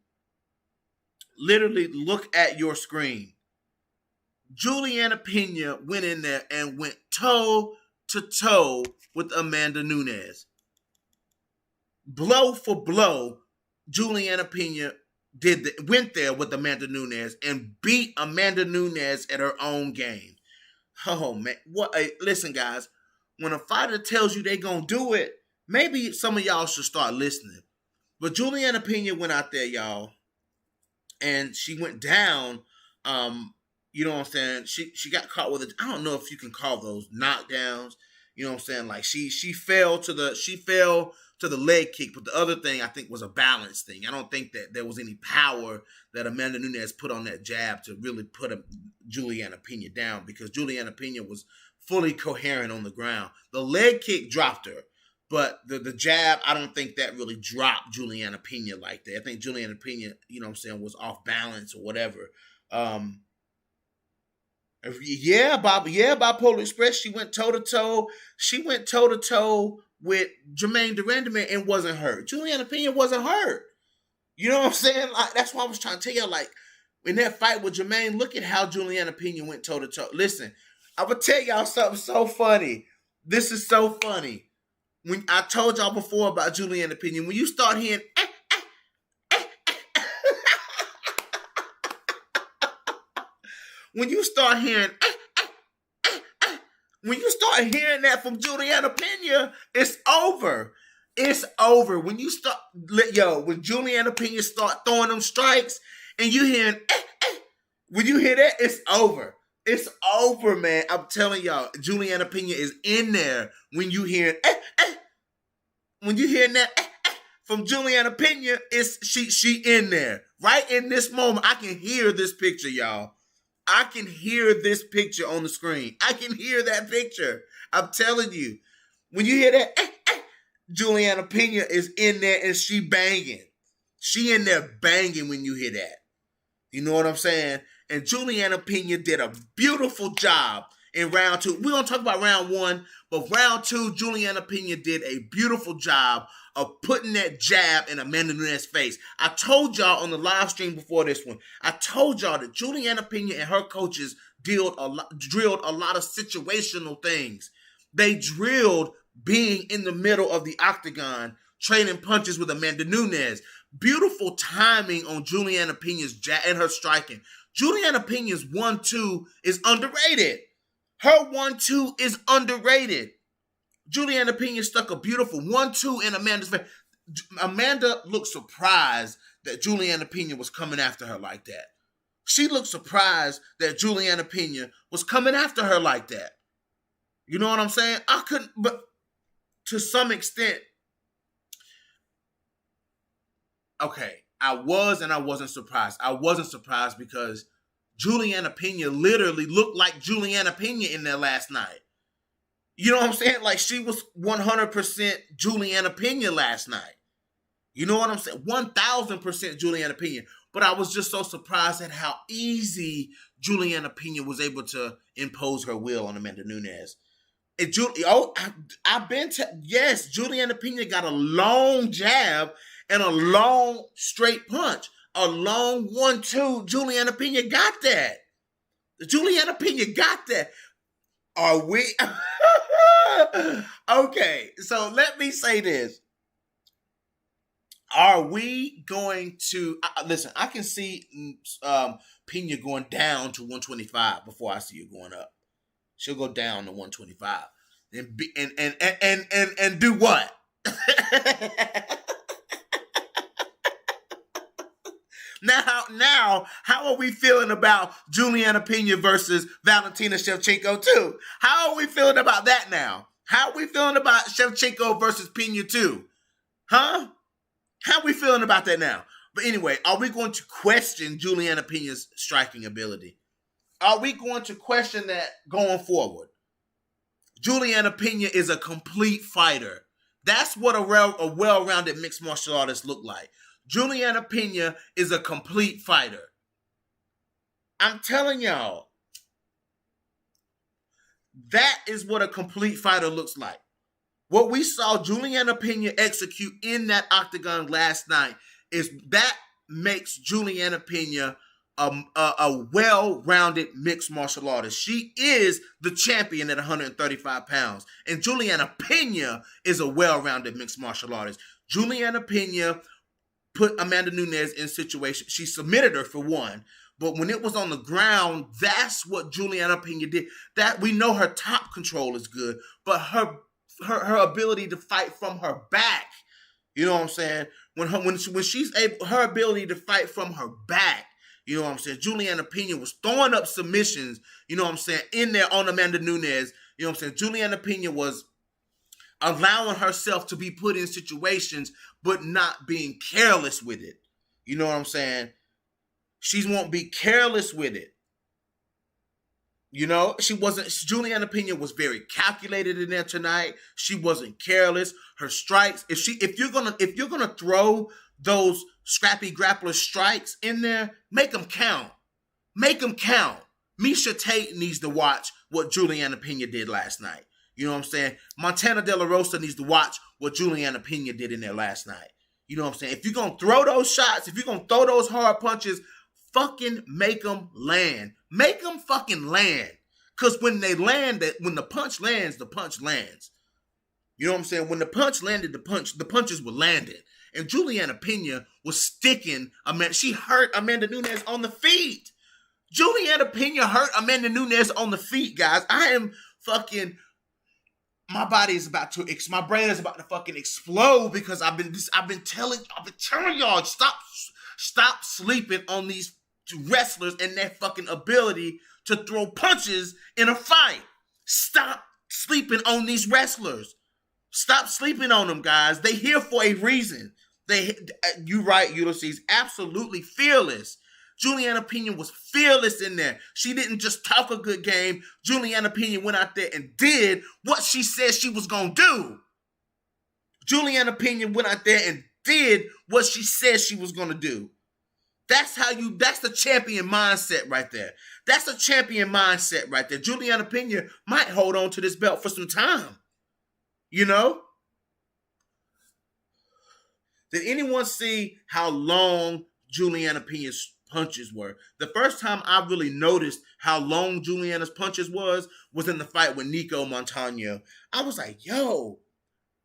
Literally, look at your screen. Juliana Pena went in there and went toe to toe with Amanda Nunes. Blow for blow, Juliana Pena went there with Amanda Nunes and beat Amanda Nunes at her own game. Oh man, listen, guys. When a fighter tells you they gonna do it, maybe some of y'all should start listening. But Juliana Pena went out there, y'all, and she went down. You know what I'm saying? She got caught with I don't know if you can call those knockdowns. You know what I'm saying? Like she fell to the leg kick, but the other thing I think was a balance thing. I don't think that there was any power that Amanda Nunes put on that jab to really put Juliana Pena down, because Juliana Pena was fully coherent on the ground. The leg kick dropped her, but the jab, I don't think that really dropped Juliana Pena like that. I think Juliana Pena, you know what I'm saying, was off balance or whatever. Bipolar Express, she went toe to toe. She went toe to toe with Jermaine Durandam and wasn't hurt. Juliana Pena wasn't hurt. You know what I'm saying? Like, that's why I was trying to tell you, like, in that fight with Jermaine, look at how Juliana Pena went toe to toe. Listen, I'm gonna tell y'all something so funny. This is so funny. When I told y'all before about Juliana Pena, when you start hearing when you start hearing that from Juliana Pena, it's over. It's over. When you start, when Juliana Pena start throwing them strikes and you hearing when you hear that, it's over. It's over, man. I'm telling y'all, Juliana Pena is in there when you hear when you hear that from Juliana Pena, she in there. Right in this moment, I can hear this picture, y'all. I can hear this picture on the screen. I can hear that picture. I'm telling you. When you hear that, Juliana Pena is in there and she banging. She in there banging when you hear that. You know what I'm saying? And Juliana Pena did a beautiful job in round 2. We're going to talk about round 1, but round 2, Juliana Pena did a beautiful job of putting that jab in Amanda Nunes' face. I told y'all on the live stream before this one, I told y'all that Juliana Pena and her coaches drilled a lot of situational things. They drilled being in the middle of the octagon, trading punches with Amanda Nunes. Beautiful timing on Juliana Pena's jab and her striking. Juliana Pena's 1-2 is underrated. Her 1-2 is underrated. Juliana Pena stuck a beautiful 1-2 in Amanda's face. Amanda looked surprised that Juliana Pena was coming after her like that. She looked surprised that Juliana Pena was coming after her like that. You know what I'm saying? I couldn't, but to some extent, okay, I was and I wasn't surprised. I wasn't surprised because Juliana Pena literally looked like Juliana Pena in there last night. You know what I'm saying? Like, she was 100% Juliana Pena last night. You know what I'm saying? 1,000% Juliana Pena. But I was just so surprised at how easy Juliana Pena was able to impose her will on Amanda Nunes. Yes, Juliana Pena got a long jab and a long straight punch. A long 1-2. Juliana Pena got that. Juliana Pena got that. Are we? Okay, so let me say this. Are we going to listen? I can see Pena going down to 125 before I see her going up. She'll go down to 125 and do what? Now, how are we feeling about Juliana Pena versus Valentina Shevchenko too? How are we feeling about that now? How are we feeling about Shevchenko versus Pena too? Huh? How are we feeling about that now? But anyway, are we going to question Juliana Pena's striking ability? Are we going to question that going forward? Juliana Pena is a complete fighter. That's what a well-rounded mixed martial artist look like. Juliana Pena is a complete fighter. I'm telling y'all, that is what a complete fighter looks like. What we saw Juliana Pena execute in that octagon last night is that makes Juliana Pena a well-rounded mixed martial artist. She is the champion at 135 pounds. And Juliana Pena is a well-rounded mixed martial artist. Juliana Pena put Amanda Nunes in situation. She submitted her for one. But when it was on the ground, that's what Juliana Pena did. That we know her top control is good, but her ability to fight from her back, you know what I'm saying? When she's able, her ability to fight from her back, you know what I'm saying? Juliana Pena was throwing up submissions, you know what I'm saying, in there on Amanda Nunes. You know what I'm saying? Juliana Pena was allowing herself to be put in situations, but not being careless with it. You know what I'm saying? She won't be careless with it. You know, Juliana Pena was very calculated in there tonight. She wasn't careless. Her strikes, if you're gonna throw those scrappy grappler strikes in there, make them count. Make them count. Miesha Tate needs to watch what Juliana Pena did last night. You know what I'm saying? Montana De La Rosa needs to watch what Juliana Pena did in there last night. You know what I'm saying? If you're going to throw those shots, if you're going to throw those hard punches, fucking make them land. Make them fucking land. Because when they land, when the punch lands, the punch lands. You know what I'm saying? When the punch landed, the punches were landed. And Juliana Pena was sticking. She hurt Amanda Nunes on the feet. Juliana Pena hurt Amanda Nunes on the feet, guys. I am fucking... My brain is about to fucking explode because I've been telling y'all, stop sleeping on these wrestlers and their fucking ability to throw punches in a fight. Stop sleeping on these wrestlers. Stop sleeping on them, guys. They here for a reason. You right, Ulysses, absolutely fearless. Juliana Pena was fearless in there. She didn't just talk a good game. Juliana Pena went out there and did what she said she was going to do. Juliana Pena went out there and did what she said she was going to do. That's the champion mindset right there. That's a champion mindset right there. Juliana Pena might hold on to this belt for some time. You know? Did anyone see how long Juliana Pena's punches were? The first time I really noticed how long Juliana's punches was in the fight with Nico Montano. I was like, yo,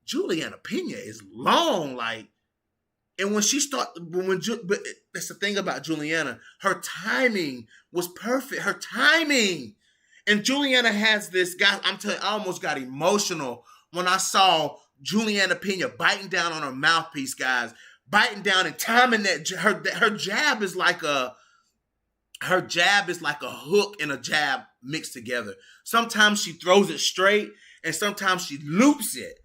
Juliana Pena is long, like, and when she started, but that's the thing about Juliana, her timing was perfect. Her timing. And Juliana has this, guy, I'm telling you, I almost got emotional when I saw Juliana Pena biting down on her mouthpiece, guys. Biting down and timing that her jab is like a hook and a jab mixed together. Sometimes she throws it straight and sometimes she loops it.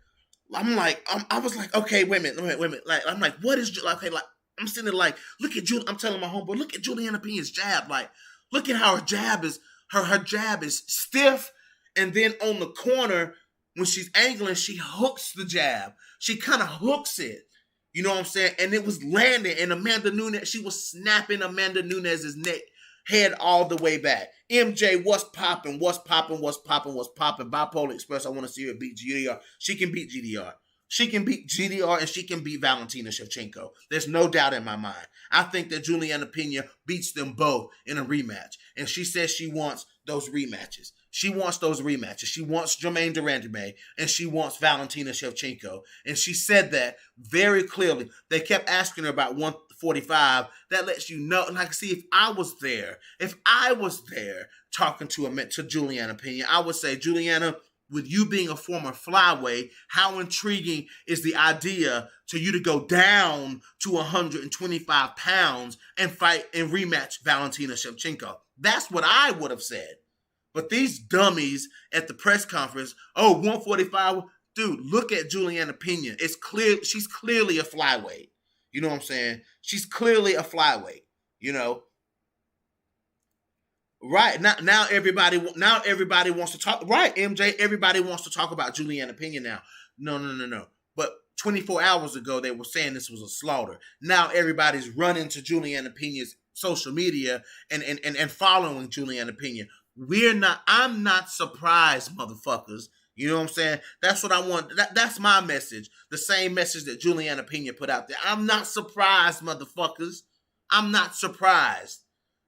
I was like, okay, wait a minute. Like, I'm like, what is, okay, like, I'm sitting there like, look at I'm telling my homeboy, look at Juliana Pena's jab. Like, look at how her jab is, her jab is stiff. And then on the corner, when she's angling, she hooks the jab. She kind of hooks it. You know what I'm saying? And it was landing. And Amanda Nunes, she was snapping Amanda Nunes' head all the way back. MJ, what's popping? Bipolar Express, I want to see her beat GDR. She can beat GDR. She can beat GDR and she can beat Valentina Shevchenko. There's no doubt in my mind. I think that Juliana Pena beats them both in a rematch. And she says she wants those rematches. She wants those rematches. She wants Jermaine Durandame and she wants Valentina Shevchenko. And she said that very clearly. They kept asking her about 145. That lets you know. Like, see, if I was there talking to Juliana Pena, I would say, Juliana, with you being a former flyweight, how intriguing is the idea to you to go down to 125 pounds and fight and rematch Valentina Shevchenko? That's what I would have said. But these dummies at the press conference, 145, dude, look at Juliana Pena. It's clear she's clearly a flyweight. You know what I'm saying? She's clearly a flyweight, you know. Right. Now everybody wants to talk. Right, MJ, everybody wants to talk about Juliana Pena now. No. But 24 hours ago, they were saying this was a slaughter. Now everybody's running to Juliana Pena's social media and following Juliana Pena. I'm not surprised, motherfuckers. You know what I'm saying? That's what I want. That's my message. The same message that Juliana Pena put out there. I'm not surprised, motherfuckers. I'm not surprised.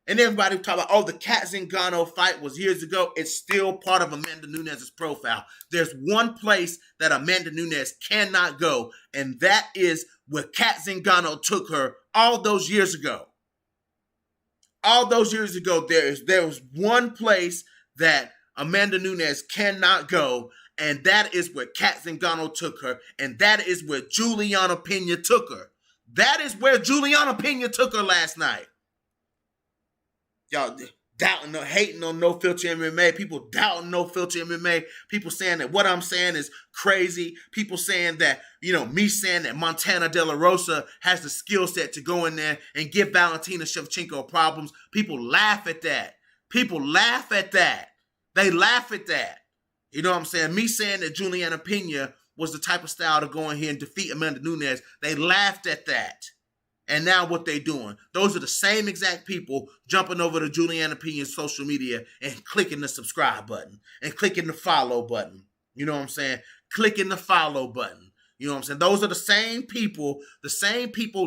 And everybody talk about, the Kat Zingano fight was years ago. It's still part of Amanda Nunes' profile. There's one place that Amanda Nunes cannot go, and that is where Kat Zingano took her all those years ago. All those years ago, there was one place that Amanda Nunes cannot go, and that is where Kat Zingano took her, and that is where Juliana Pena took her. That is where Juliana Pena took her last night. Y'all doubting, hating on No Filter MMA. People doubting No Filter MMA. People saying that what I'm saying is crazy. People saying that, me saying that Montana De La Rosa has the skill set to go in there and give Valentina Shevchenko problems. People laugh at that. People laugh at that. They laugh at that. You know what I'm saying? Me saying that Juliana Pena was the type of style to go in here and defeat Amanda Nunes. They laughed at that. And now what they doing? Those are the same exact people jumping over to Juliana Pena's social media and clicking the subscribe button and clicking the follow button. You know what I'm saying? Clicking the follow button. You know what I'm saying? Those are the same people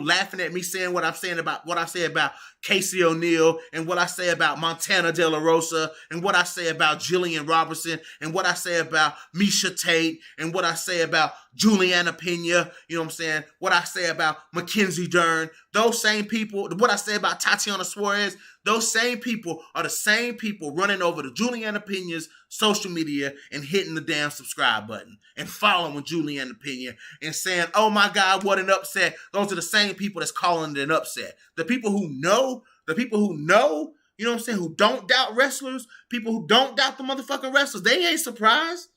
laughing at me saying what I say about Casey O'Neill and what I say about Montana De La Rosa and what I say about Jillian Robinson and what I say about Misha Tate and what I say about Juliana Pena, you know what I'm saying? What I say about Mackenzie Dern. Those same people, what I say about Tatiana Suarez, those same people are the same people running over to Juliana Pena's social media and hitting the damn subscribe button and following Juliana Pena and saying, oh my God, what an upset. Those are the same people that's calling it an upset. The people who know, you know what I'm saying, who don't doubt wrestlers, people who don't doubt the motherfucking wrestlers, they ain't surprised.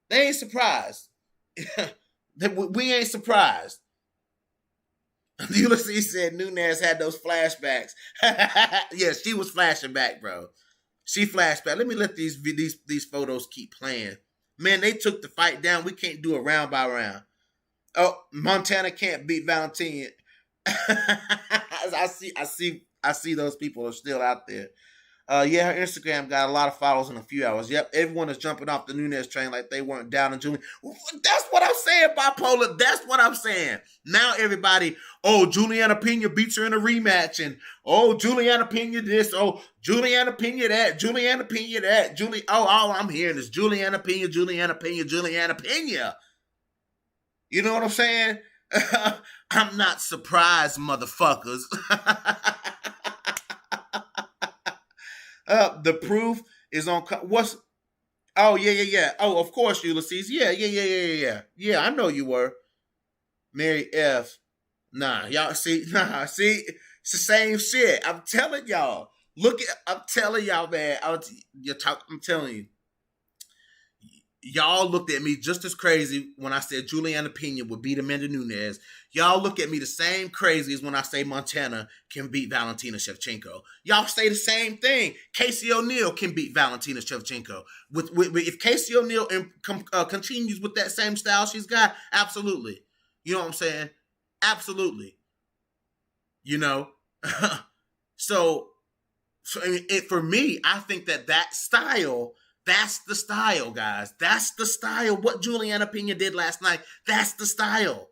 They ain't surprised. We ain't surprised. Ulysses said Nunes had those flashbacks. Yes, she was flashing back, bro. She flashed back. Let me let these photos keep playing. Man, they took the fight down. We can't do it round by round. Oh, Montana can't beat Valentina. I see those people are still out there. Yeah, her Instagram got a lot of followers in a few hours. Yep, everyone is jumping off the Nunes train like they weren't down in Julian. That's what I'm saying, Bipolar. That's what I'm saying. Now everybody, Juliana Pena beats her in a rematch, and Juliana Pena this, Juliana Pena that, Juliana Pena that, all I'm hearing is Juliana Pena, Juliana Pena, Juliana Pena. You know what I'm saying? I'm not surprised, motherfuckers. The proof is on. What's? Oh yeah. Oh, of course, Ulysses. Yeah. Yeah, I know you were. Mary F. Y'all see. It's the same shit. I'm telling y'all. I'm telling y'all, man. I'm telling you. Y'all looked at me just as crazy when I said Juliana Pena would beat Amanda Nunes. Y'all look at me the same crazy as when I say Montana can beat Valentina Shevchenko. Y'all say the same thing. Casey O'Neill can beat Valentina Shevchenko. If Casey O'Neill continues with that same style she's got, absolutely. You know what I'm saying? Absolutely. You know? So I mean, for me, I think that style... That's the style, guys. That's the style. What Juliana Pena did last night, that's the style.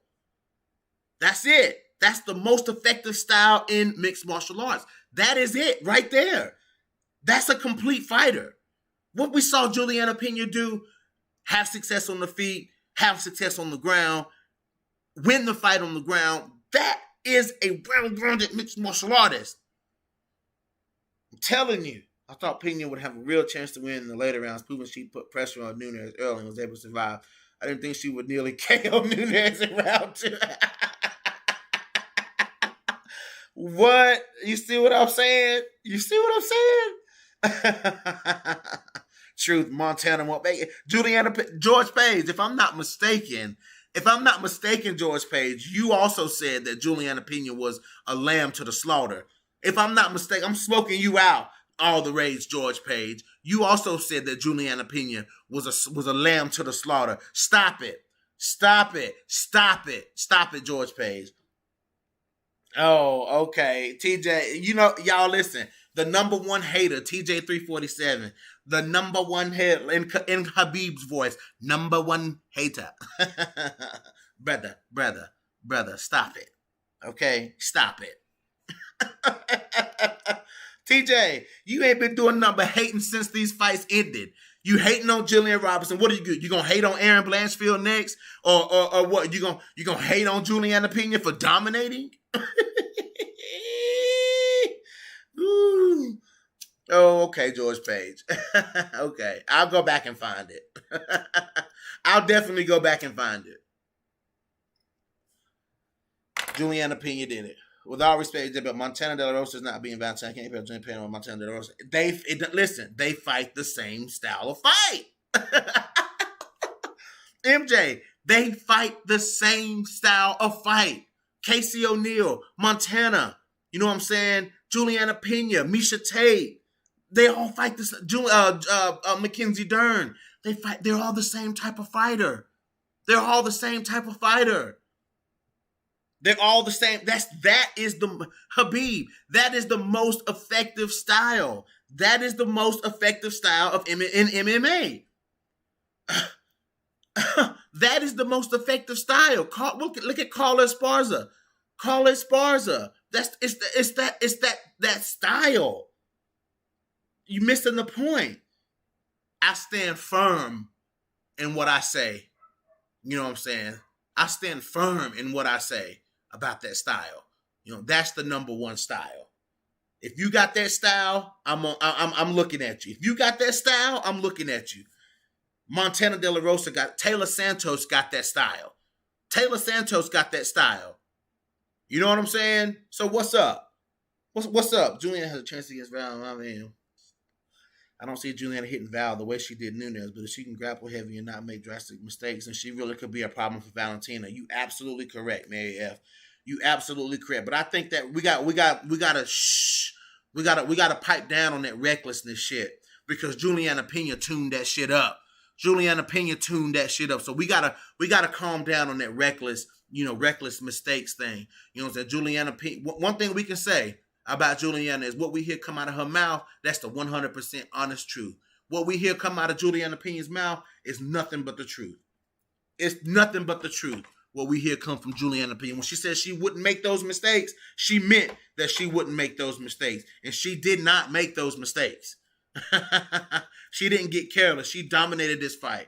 That's it. That's the most effective style in mixed martial arts. That is it right there. That's a complete fighter. What we saw Juliana Pena do, have success on the feet, have success on the ground, win the fight on the ground, that is a well-rounded mixed martial artist. I'm telling you. I thought Pena would have a real chance to win in the later rounds, proving she put pressure on Nunes early and was able to survive. I didn't think she would nearly KO Nunes in round 2. What? You see what I'm saying? You see what I'm saying? Truth, Montana won't make it. George Page, if I'm not mistaken, George Page, you also said that Juliana Pena was a lamb to the slaughter. If I'm not mistaken, I'm smoking you out. All the rage, George Page. You also said that Juliana Pena was a lamb to the slaughter. Stop it. Stop it. Stop it. Stop it, George Page. Oh, okay. TJ, y'all listen. The number one hater, TJ347. The number one hater in Habib's voice. Number one hater. brother, stop it. Okay? Stop it. TJ, you ain't been doing nothing but hating since these fights ended. You hating on Jillian Robinson. What are you good? You gonna hate on Aaron Blansfield next? Or what? You gonna hate on Juliana Pena for dominating? Ooh. Oh, okay, George Page. Okay, I'll go back and find it. I'll definitely go back and find it. Juliana Pena did it. With all respect, but Montana De La Rosa is not being Valentine. I can't put Juliana Pena on Montana De La Rosa. They fight the same style of fight. MJ, they fight the same style of fight. Casey O'Neill, Montana, you know what I'm saying? Juliana Pena, Misha Tate, they all fight this. Mackenzie Dern, they fight. They're all the same type of fighter. They're all the same type of fighter. They're all the same. That is the Habib. That is the most effective style. That is the most effective style of in MMA. That is the most effective style. Look at Carla Esparza. Carla Esparza. It's that style. You missing the point. I stand firm in what I say. You know what I'm saying? I stand firm in what I say about that style. That's the number one style. If you got that style, I'm looking at you. If you got that style, I'm looking at you. Montana De La Rosa Taylor Santos got that style. Taylor Santos got that style. You know what I'm saying? So what's up? What's up? Juliana has a chance against Val. I don't see Juliana hitting Val the way she did Nunes, but if she can grapple heavy and not make drastic mistakes, then she really could be a problem for Valentina. You absolutely correct, Mary F. You absolutely correct. But I think that we gotta pipe down on that recklessness shit because Juliana Pena tuned that shit up. So we gotta calm down on that reckless mistakes thing. You know what I'm saying? Juliana Pena. One thing we can say about Juliana is what we hear come out of her mouth, that's the 100% honest truth. What we hear come out of Juliana Pena's mouth is nothing but the truth. It's nothing but the truth. What we hear come from Juliana Pena. When she said she wouldn't make those mistakes, she meant that she wouldn't make those mistakes. And she did not make those mistakes. She didn't get careless. She dominated this fight.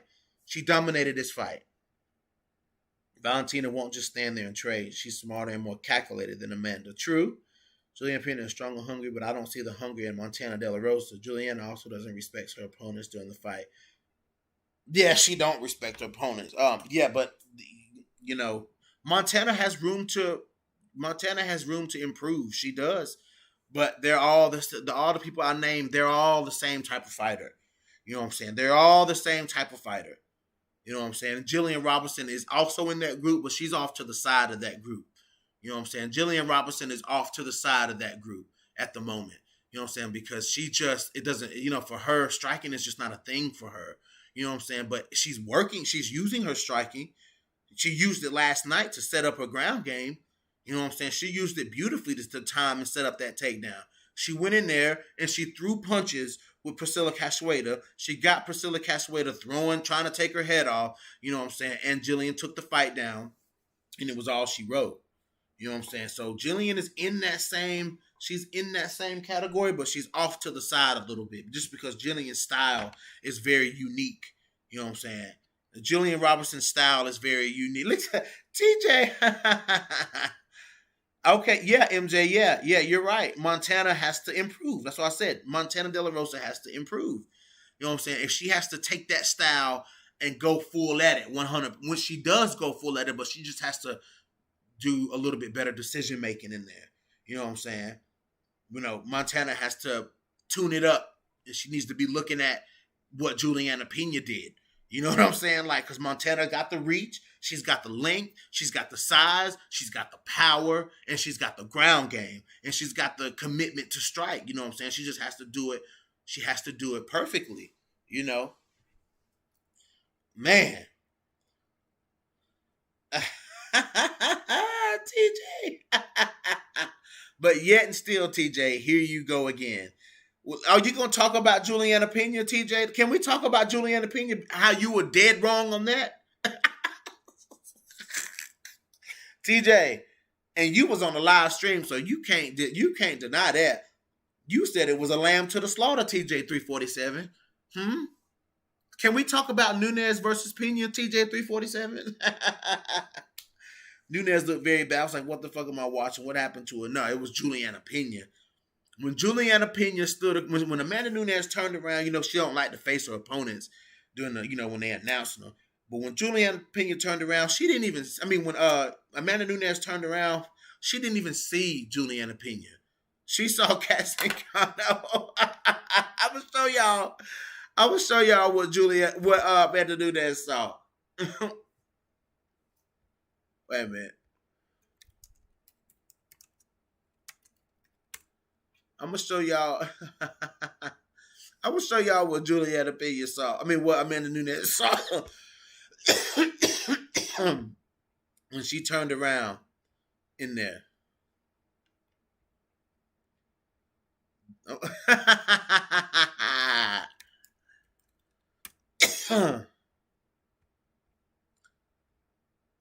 Valentina won't just stand there and trade. She's smarter and more calculated than Amanda. True. Juliana Pena is strong and hungry, but I don't see the hunger in Montana De La Rosa. Juliana also doesn't respect her opponents during the fight. Yeah, she don't respect her opponents. But Montana has room to improve. She does, but they're all the people I named. They're all the same type of fighter. You know what I'm saying? They're all the same type of fighter. You know what I'm saying? Jillian Robinson is also in that group, but she's off to the side of that group. You know what I'm saying? Jillian Robinson is off to the side of that group at the moment. You know what I'm saying? Because it doesn't, for her, striking is just not a thing for her. You know what I'm saying? But she's working. She's using her striking. She used it last night to set up her ground game. You know what I'm saying? She used it beautifully to time and set up that takedown. She went in there and she threw punches with Priscilla Cachoeira. She got Priscilla Cachoeira trying to take her head off. You know what I'm saying? And Jillian took the fight down, and it was all she wrote. You know what I'm saying? So Jillian is in that same category, but she's off to the side a little bit just because Jillian's style is very unique. You know what I'm saying? Jillian Robinson's style is very unique. Look at TJ. Okay, yeah, MJ, yeah, you're right. Montana has to improve. That's what I said. Montana De La Rosa has to improve. You know what I'm saying? If she has to take that style and go full at it, 100. When she does go full at it, but she just has to do a little bit better decision making in there. You know what I'm saying? Montana has to tune it up, and she needs to be looking at what Juliana Pena did. You know what I'm saying? Like, because Montana got the reach, she's got the length, she's got the size, she's got the power, and she's got the ground game, and she's got the commitment to strike. You know what I'm saying? She just has to do it. She has to do it perfectly. You know, man. TJ. But yet and still, TJ, here you go again. Are you going to talk about Juliana Pena, TJ? Can we talk about Juliana Pena, how you were dead wrong on that? TJ, and you was on the live stream, so you can't deny that. You said it was a lamb to the slaughter, TJ 347. Can we talk about Nunes versus Pena, TJ 347? Nunes looked very bad. I was like, what the fuck am I watching? What happened to her? No, it was Juliana Pena. When Juliana Pena when Amanda Nunes turned around, she don't like to face her opponents during when they announced her. But when Juliana Pena turned around, she didn't even, when Amanda Nunes turned around, she didn't even see Juliana Pena. She saw Cat Sankano. I'm going to show y'all what Amanda Nunes saw. Wait a minute. I'm gonna show y'all. I'm gonna show y'all what Juliana Pena saw. What Amanda Nunes saw when she turned around in there.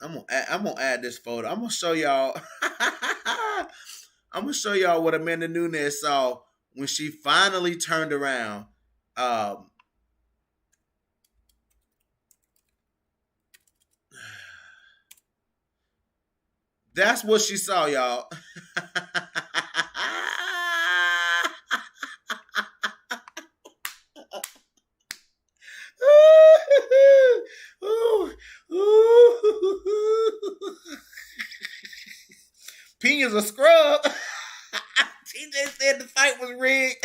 I'm gonna add this photo. I'm gonna show y'all. I'm gonna show y'all what Amanda Nunes saw when she finally turned around. That's what she saw, y'all. Pena's a scrub. TJ said the fight was rigged.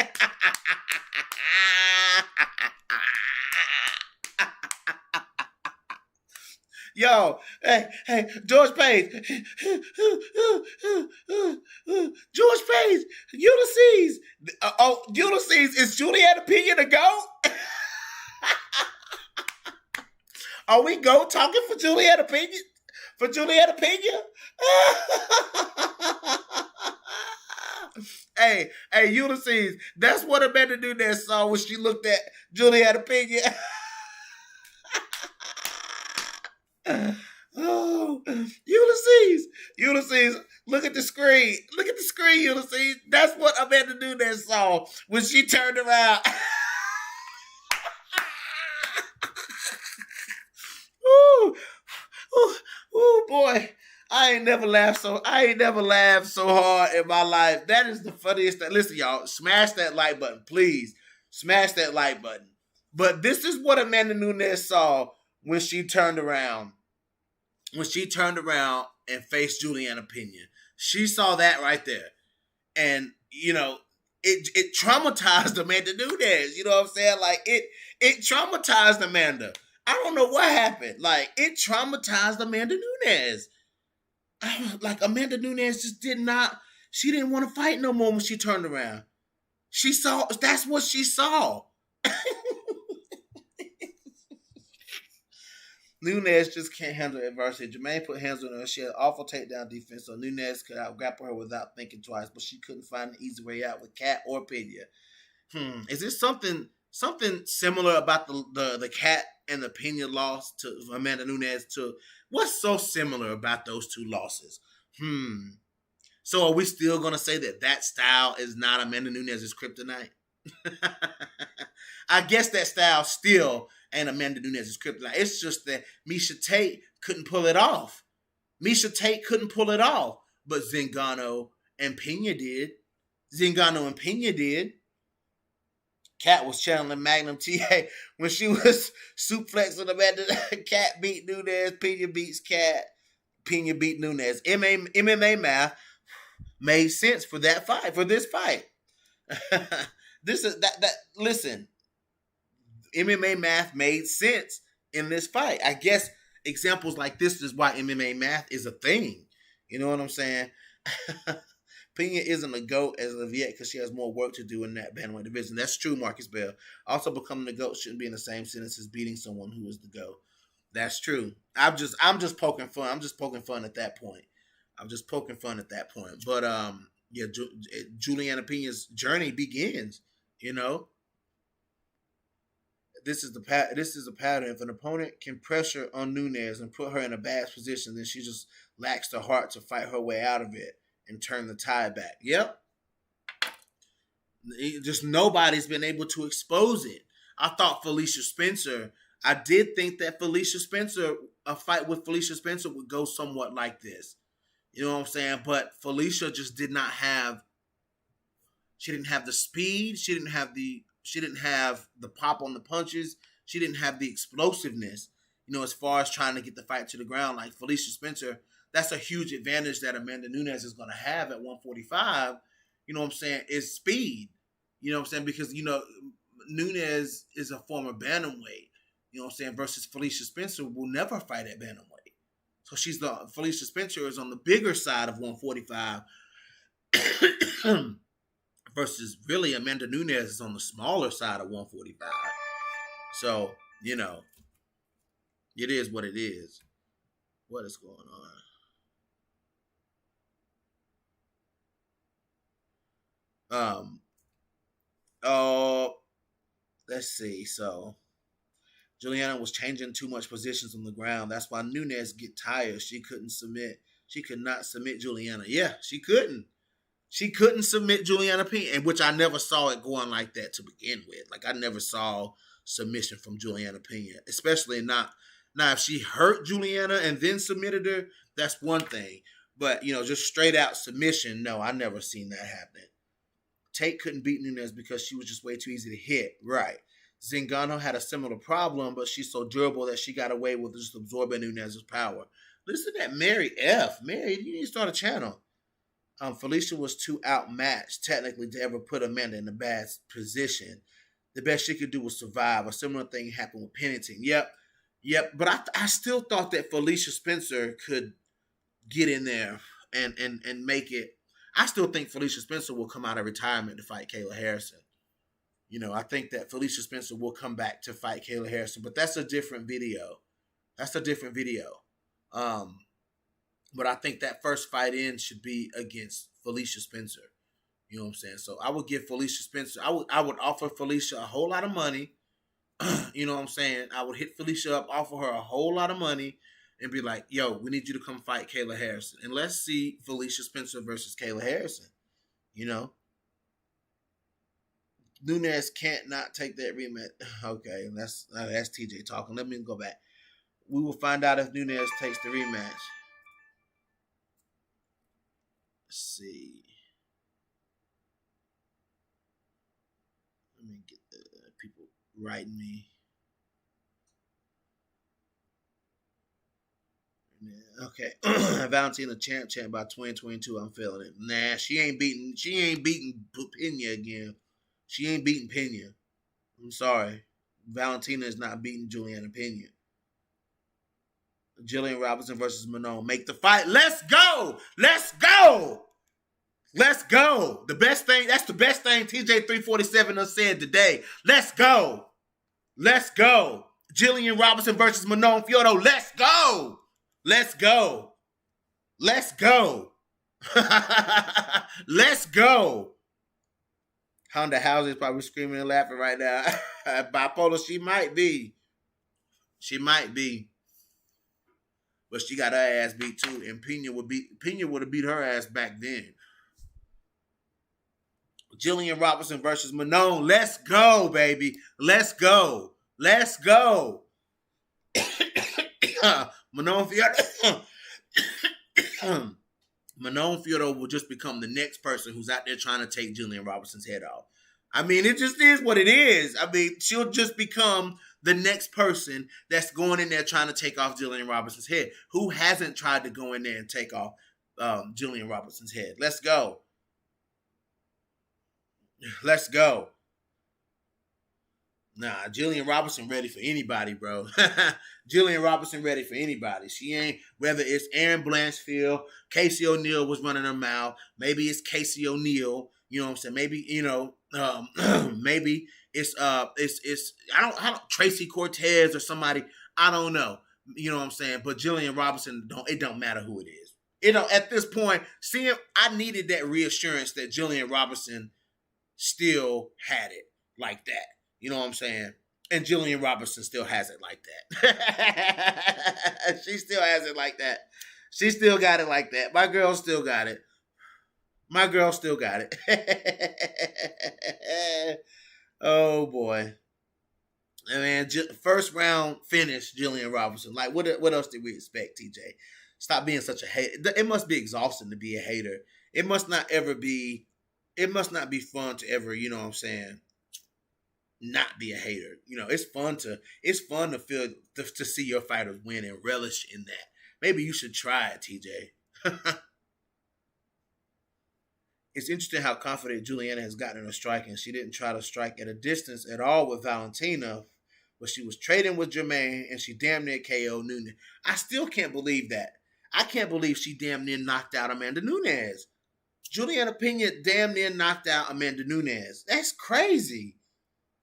Yo, hey, George Page. George Page, Ulysses. Ulysses, is Juliana Pena the GOAT? Are we GOAT talking for Juliana Pena? For Juliana Pena? Hey, Ulysses, that's what Amanda Nunes saw when she looked at Juliana Pena. Oh, Ulysses, look at the screen. Look at the screen, Ulysses. That's what Amanda Nunes saw when she turned around. Ooh, boy. I ain't never laughed so hard in my life. That is the funniest thing. Listen, y'all, smash that like button, please. Smash that like button. But this is what Amanda Nunes saw when she turned around. When she turned around and faced Juliana Pena. She saw that right there. And, it traumatized Amanda Nunes. You know what I'm saying? Like, it traumatized Amanda. I don't know what happened. Like, it traumatized Amanda Nunes. Like, Amanda Nunes just she didn't want to fight no more when she turned around. That's what she saw. Nunes just can't handle adversity. Jermaine put hands on her. She had awful takedown defense, so Nunes could out-grapple her without thinking twice, but she couldn't find an easy way out with Cat or Pena. Is there something similar about the Cat and the Pena loss to Amanda Nunes to what's so similar about those two losses? So are we still going to say that style is not Amanda Nunes' kryptonite? I guess that style still ain't Amanda Nunes' kryptonite. It's just that Miesha Tate couldn't pull it off. Miesha Tate couldn't pull it off. but Zingano and PENA did. Zingano and PENA did. Cat was channeling Magnum TA when she was suplexing the man. Cat beat Nunes, PENA beats Cat, PENA beat Nunes. MMA math made sense for that fight, for this fight. This is that. Listen, MMA math made sense in this fight. I guess examples like this is why MMA math is a thing. You know what I'm saying? PENA isn't a GOAT as of yet because she has more work to do in that bantamweight division. That's true, Marcus Bell. Also, becoming the GOAT shouldn't be in the same sentence as beating someone who is the GOAT. That's true. I'm just poking fun. I'm just poking fun at that point. But yeah, Juliana Pena's journey begins. You know, this is a pattern. If an opponent can pressure on Nunes and put her in a bad position, then she just lacks the heart to fight her way out of it and turn the tide back. Yep. Just nobody's been able to expose it. I thought I did think that a fight with Felicia Spencer would go somewhat like this. You know what I'm saying? But Felicia just didn't have the speed. She didn't have the pop on the punches. She didn't have the explosiveness, you know, as far as trying to get the fight to the ground. Like Felicia Spencer, that's a huge advantage that Amanda Nunes is going to have at 145. You know what I'm saying? Is speed. You know what I'm saying? Because, you know, Nunes is a former bantamweight. You know what I'm saying? Versus Felicia Spencer will never fight at bantamweight. So Felicia Spencer is on the bigger side of 145 versus really Amanda Nunes is on the smaller side of 145. So, you know, it is what it is. What is going on? Let's see. So Juliana was changing too much positions on the ground. That's why Nunes get tired. She could not submit Juliana. Yeah, she couldn't. She couldn't submit Juliana Pena, which I never saw it going like that to begin with. Like, I never saw submission from Juliana Pena, especially not. Now, if she hurt Juliana and then submitted her, that's one thing. But, you know, just straight out submission, no, I never seen that happening. Tate couldn't beat Nunes because she was just way too easy to hit. Right. Zingano had a similar problem, but she's so durable that she got away with just absorbing Nunes' power. Listen to that Mary F. Mary, you need to start a channel. Felicia was too outmatched, technically, to ever put Amanda in a bad position. The best she could do was survive. A similar thing happened with Pennington. Yep. But I still thought that Felicia Spencer could get in there and make it. I still think Felicia Spencer will come out of retirement to fight Kayla Harrison. You know, I think that Felicia Spencer will come back to fight Kayla Harrison, but that's a different video. But I think that first fight in should be against Felicia Spencer. You know what I'm saying? So I would give Felicia Spencer, I would offer Felicia a whole lot of money. You know what I'm saying? I would hit Felicia up, offer her a whole lot of money, and be like, yo, we need you to come fight Kayla Harrison. And let's see Felicia Spencer versus Kayla Harrison. You know? Nunes can't not take that rematch. Okay, that's TJ talking. Let me go back. We will find out if Nunes takes the rematch. Let's see. Let me get the people writing me. Okay. Valentina champ by 2022. I'm feeling it. Nah, she ain't beating Pena again. She ain't beating Pena. I'm sorry. Valentina is not beating Juliana Pena. Jillian Robinson versus Manon. Make the fight. Let's go. Let's go. Let's go. The best thing, that's the best thing TJ347 has said today. Let's go. Let's go. Jillian Robinson versus Manon Fiorito. Let's go. Let's go. Let's go. Let's go. Honda House is probably screaming and laughing right now. Bipolar, she might be. She might be. But she got her ass beat too. And Pena would have beat her ass back then. Jillian Robinson versus Manon. Let's go, baby. Let's go. Let's go. Manon Fiorito. Manon Fiorito will just become the next person who's out there trying to take Jillian Robinson's head off. I mean, it just is what it is. I mean, she'll just become the next person that's going in there trying to take off Jillian Robinson's head. Who hasn't tried to go in there and take off Jillian Robinson's head? Let's go. Let's go. Nah, Jillian Robinson ready for anybody, bro. Jillian Robinson ready for anybody. She ain't, whether it's Aaron Blansfield, Casey O'Neill was running her mouth. Maybe it's Casey O'Neill. You know what I'm saying? Maybe, maybe it's I don't Tracy Cortez or somebody. I don't know. You know what I'm saying? But Jillian Robinson, it don't matter who it is. At this point, I needed that reassurance that Jillian Robinson still had it like that. You know what I'm saying? And Jillian Robinson still has it like that. She still has it like that. She still got it like that. My girl still got it. My girl still got it. Oh, boy. And man, first round finish, Jillian Robinson. Like, what else did we expect, TJ? Stop being such a hater. It must be exhausting to be a hater. It must not be fun to ever, you know what I'm saying, not be a hater. You know, it's fun to feel to see your fighters win and relish in that. Maybe you should try it, TJ. It's interesting how confident Juliana has gotten in her striking. She didn't try to strike at a distance at all with Valentina, but she was trading with Jermaine and she damn near KO'd Nunes. I still can't believe that. I can't believe she damn near knocked out Amanda Nunes. Juliana Pena damn near knocked out Amanda Nunes. That's crazy.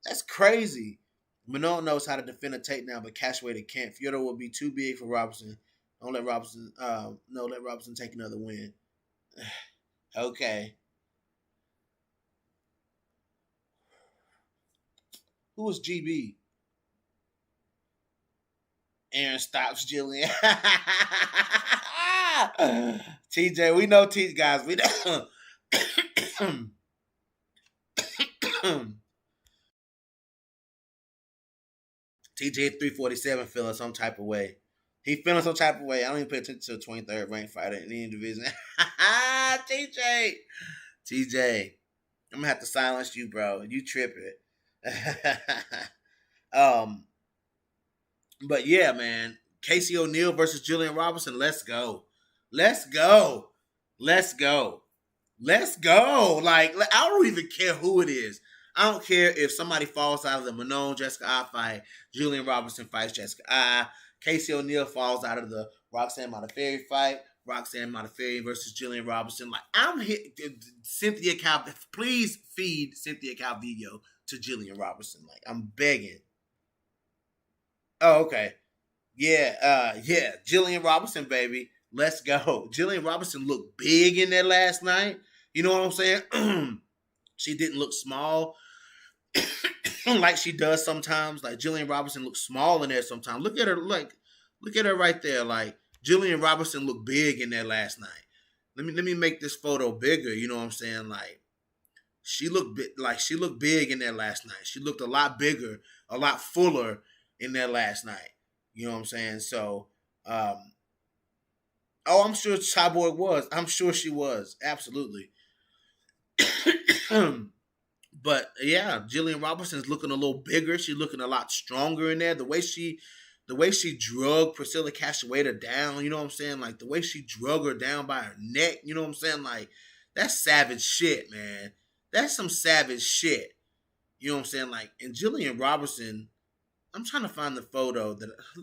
That's crazy. Manon knows how to defend a takedown, but Cashway can't. Fiorito will be too big for Robinson. Don't let Robinson. Let Robinson take another win. Okay. Who was GB? Aaron stops Jillian. TJ, we know guys. We know. TJ 347 feeling some type of way. He feeling some type of way. I don't even pay attention to the 23rd ranked fighter in any division. TJ, I'm gonna have to silence you, bro. You tripping. But yeah, man. Casey O'Neill versus Jillian Robinson. Let's go. Let's go. Let's go. Let's go. Like, I don't even care who it is. I don't care if somebody falls out of the Manon Jessica I fight, Jillian Robinson fights Jessica I, Casey O'Neill falls out of the Roxanne Modafferi fight, Roxanne Modafferi versus Jillian Robinson. Like, I'm here. Cynthia Cal, please feed Cynthia Calvillo to Jillian Robinson. Like, I'm begging. Oh, okay. Yeah, Jillian Robinson, baby. Let's go. Jillian Robinson looked big in there last night. You know what I'm saying? She didn't look small like she does sometimes. Like, Jillian Robinson looks small in there sometimes. Look at her right there. Like, Jillian Robinson looked big in there last night. Let me make this photo bigger. You know what I'm saying? Like, she looked big in there last night. She looked a lot bigger, a lot fuller in there last night. You know what I'm saying? So, I'm sure Cyborg was. I'm sure she was. Absolutely. But yeah, Jillian Robinson's looking a little bigger. She's looking a lot stronger in there. The way she drug Priscilla Castawader down, you know what I'm saying? Like, the way she drug her down by her neck, you know what I'm saying? Like, that's savage shit, man. That's some savage shit. You know what I'm saying? Like, and Jillian Robinson, I'm trying to find the photo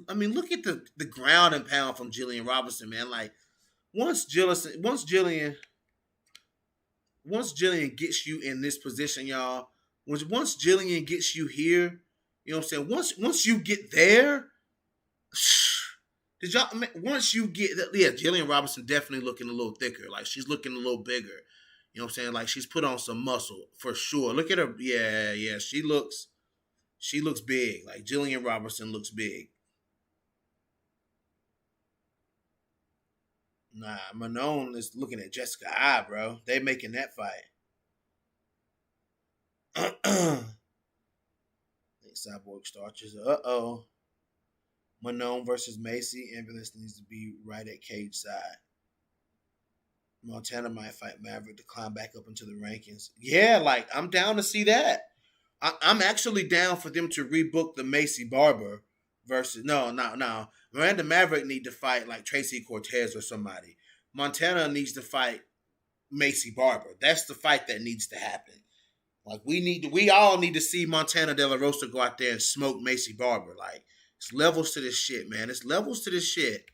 look at the ground and pound from Jillian Robinson, man. Like, once Jillian gets you in this position, y'all, once Jillian gets you here, you know what I'm saying? Once you get there, Jillian Robinson definitely looking a little thicker. Like, she's looking a little bigger. You know what I'm saying? Like, she's put on some muscle for sure. Look at her. Yeah. She looks big. Like, Jillian Robinson looks big. Nah, Manon is looking at Jessica I, bro. They making that fight. Cyborg starches. Manon versus Macy. Ambulance needs to be right at cage side. Montana might fight Maverick to climb back up into the rankings. Yeah, like I'm down to see that. I'm actually down for them to rebook the Macy Barber versus no. Miranda Maverick need to fight like Tracy Cortez or somebody. Montana needs to fight Macy Barber. That's the fight that needs to happen. Like we all need to see Montana De La Rosa go out there and smoke Macy Barber. Like it's levels to this shit, man. It's levels to this shit.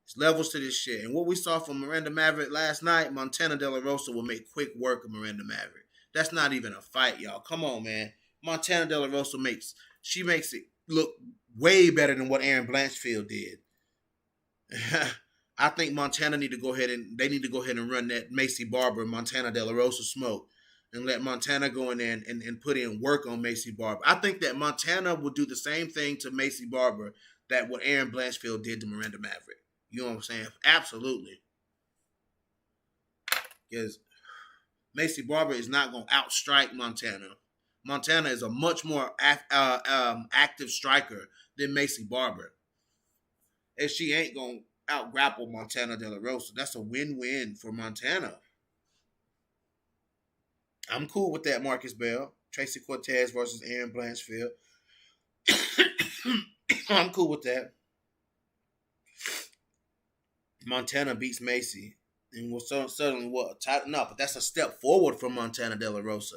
It's levels to this shit. And what we saw from Miranda Maverick last night, Montana De La Rosa will make quick work of Miranda Maverick. That's not even a fight, y'all. Come on, man. Montana De La Rosa makes it look way better than what Aaron Blansfield did. I think Montana need to go ahead and run that Macy Barber Montana De La Rosa smoke and let Montana go in there and put in work on Macy Barber. I think that Montana will do the same thing to Macy Barber that what Aaron Blanchfield did to Miranda Maverick. You know what I'm saying? Absolutely. Because Macy Barber is not going to outstrike Montana. Montana is a much more active striker than Macy Barber. And she ain't going to out-grapple Montana De La Rosa. That's a win-win for Montana. I'm cool with that, Marcus Bell. Tracy Cortez versus Aaron Blanchfield. I'm cool with that. Montana beats Macy. And we'll suddenly tighten up. But that's a step forward for Montana De La Rosa.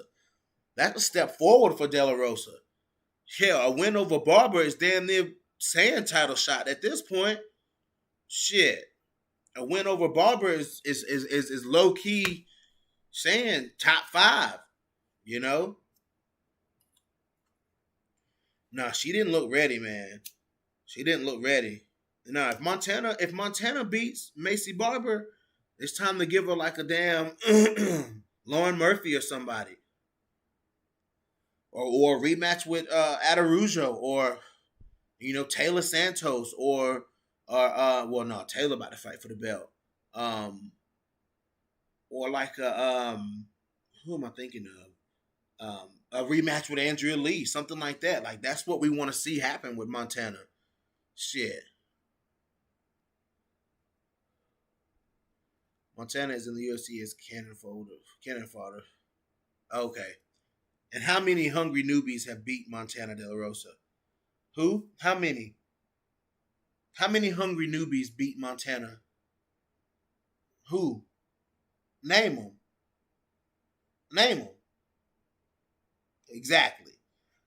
That's a step forward for De La Rosa. Hell, a win over Barber is damn near saying title shot at this point. Shit. A win over Barber is low key saying top 5. You know? Nah, she didn't look ready, man. She didn't look ready. Nah, if Montana beats Macy Barber, it's time to give her like a damn Lauren Murphy or somebody. Or a rematch with Adarujo or Taylor Santos or Taylor about to fight for the belt. Or like who am I thinking of? A rematch with Andrea Lee, something like that. Like that's what we want to see happen with Montana. Shit. Montana is in the UFC as cannon fodder. Okay. And how many hungry newbies have beat Montana De La Rosa? Who? How many? How many hungry newbies beat Montana? Who? Name them. Name them. Exactly.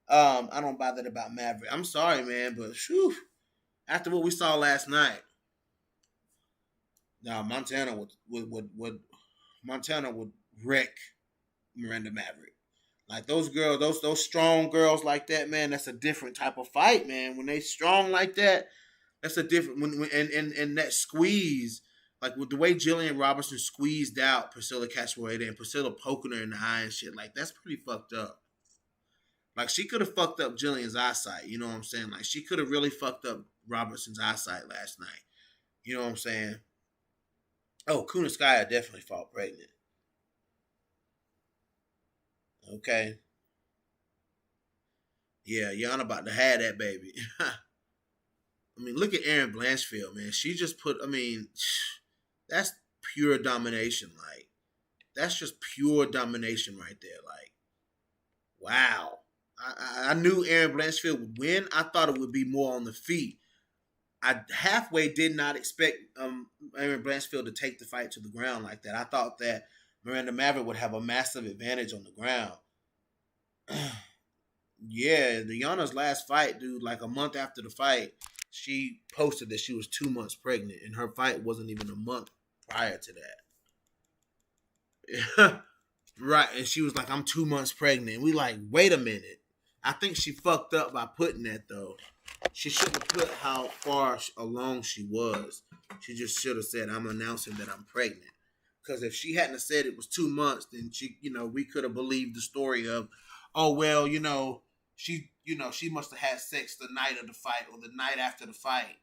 I don't buy that about Maverick. I'm sorry, man, but whew, after what we saw last night, now Montana would wreck Miranda Maverick. Like those girls, those strong girls like that, man. That's a different type of fight, man. When they strong like that, that's a different. And that squeeze, like with the way Jillian Robinson squeezed out Priscilla Cachoeira and Priscilla poking her in the eye and shit, like that's pretty fucked up. Like she could have fucked up Jillian's eyesight. You know what I'm saying? Like she could have really fucked up Robinson's eyesight last night. You know what I'm saying? Oh, Kunitskaya definitely fought pregnant. Okay. Yeah, Yana about to have that baby. I mean, look at Erin Blanchfield, man. She just that's pure domination. Like, that's just pure domination right there. Like, wow. I knew Erin Blanchfield would win. I thought it would be more on the feet. I halfway did not expect Erin Blanchfield to take the fight to the ground like that. I thought that Miranda Maverick would have a massive advantage on the ground. Yeah, the Yana's last fight, dude, like a month after the fight, she posted that she was 2 months pregnant, and her fight wasn't even a month prior to that. Right, and she was like, I'm 2 months pregnant. And we like, wait a minute. I think she fucked up by putting that, though. She shouldn't have put how far along she was. She just should have said, I'm announcing that I'm pregnant. Because if she hadn't said it was 2 months, then we could have believed the story of, oh, well, she must have had sex the night of the fight or the night after the fight.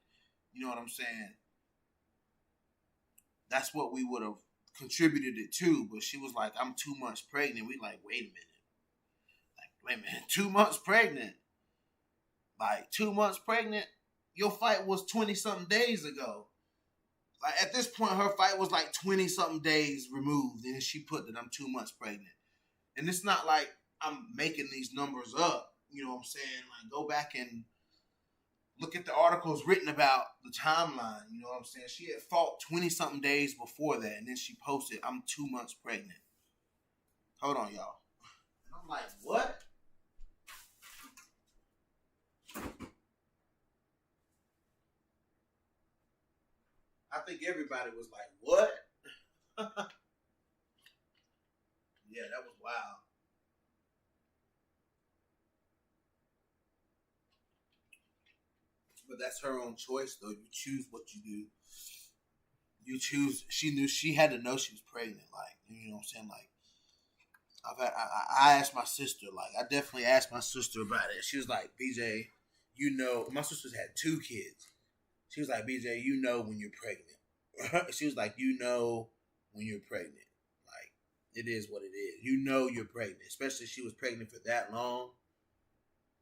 You know what I'm saying? That's what we would have contributed it to. But she was like, I'm 2 months pregnant. We like, wait a minute. 2 months pregnant. Like 2 months pregnant? Your fight was 20-something days ago. like at this point, her fight was like 20-something days removed, and she put that I'm 2 months pregnant. And it's not like I'm making these numbers up. You know what I'm saying? Like, go back and look at the articles written about the timeline. You know what I'm saying? She had fought 20-something days before that, and then she posted, I'm 2 months pregnant. Hold on, y'all. And I'm like, what? I think everybody was like, what? Yeah, that was wild. But that's her own choice, though. You choose what you do. You choose. She had to know she was pregnant. Like, you know what I'm saying? Like, I asked my sister. Like, I definitely asked my sister about it. She was like, BJ, you know, my sister's had 2 kids. She was like, BJ, you know when you're pregnant. She was like, you know when you're pregnant. Like, it is what it is. You know you're pregnant. Especially if she was pregnant for that long.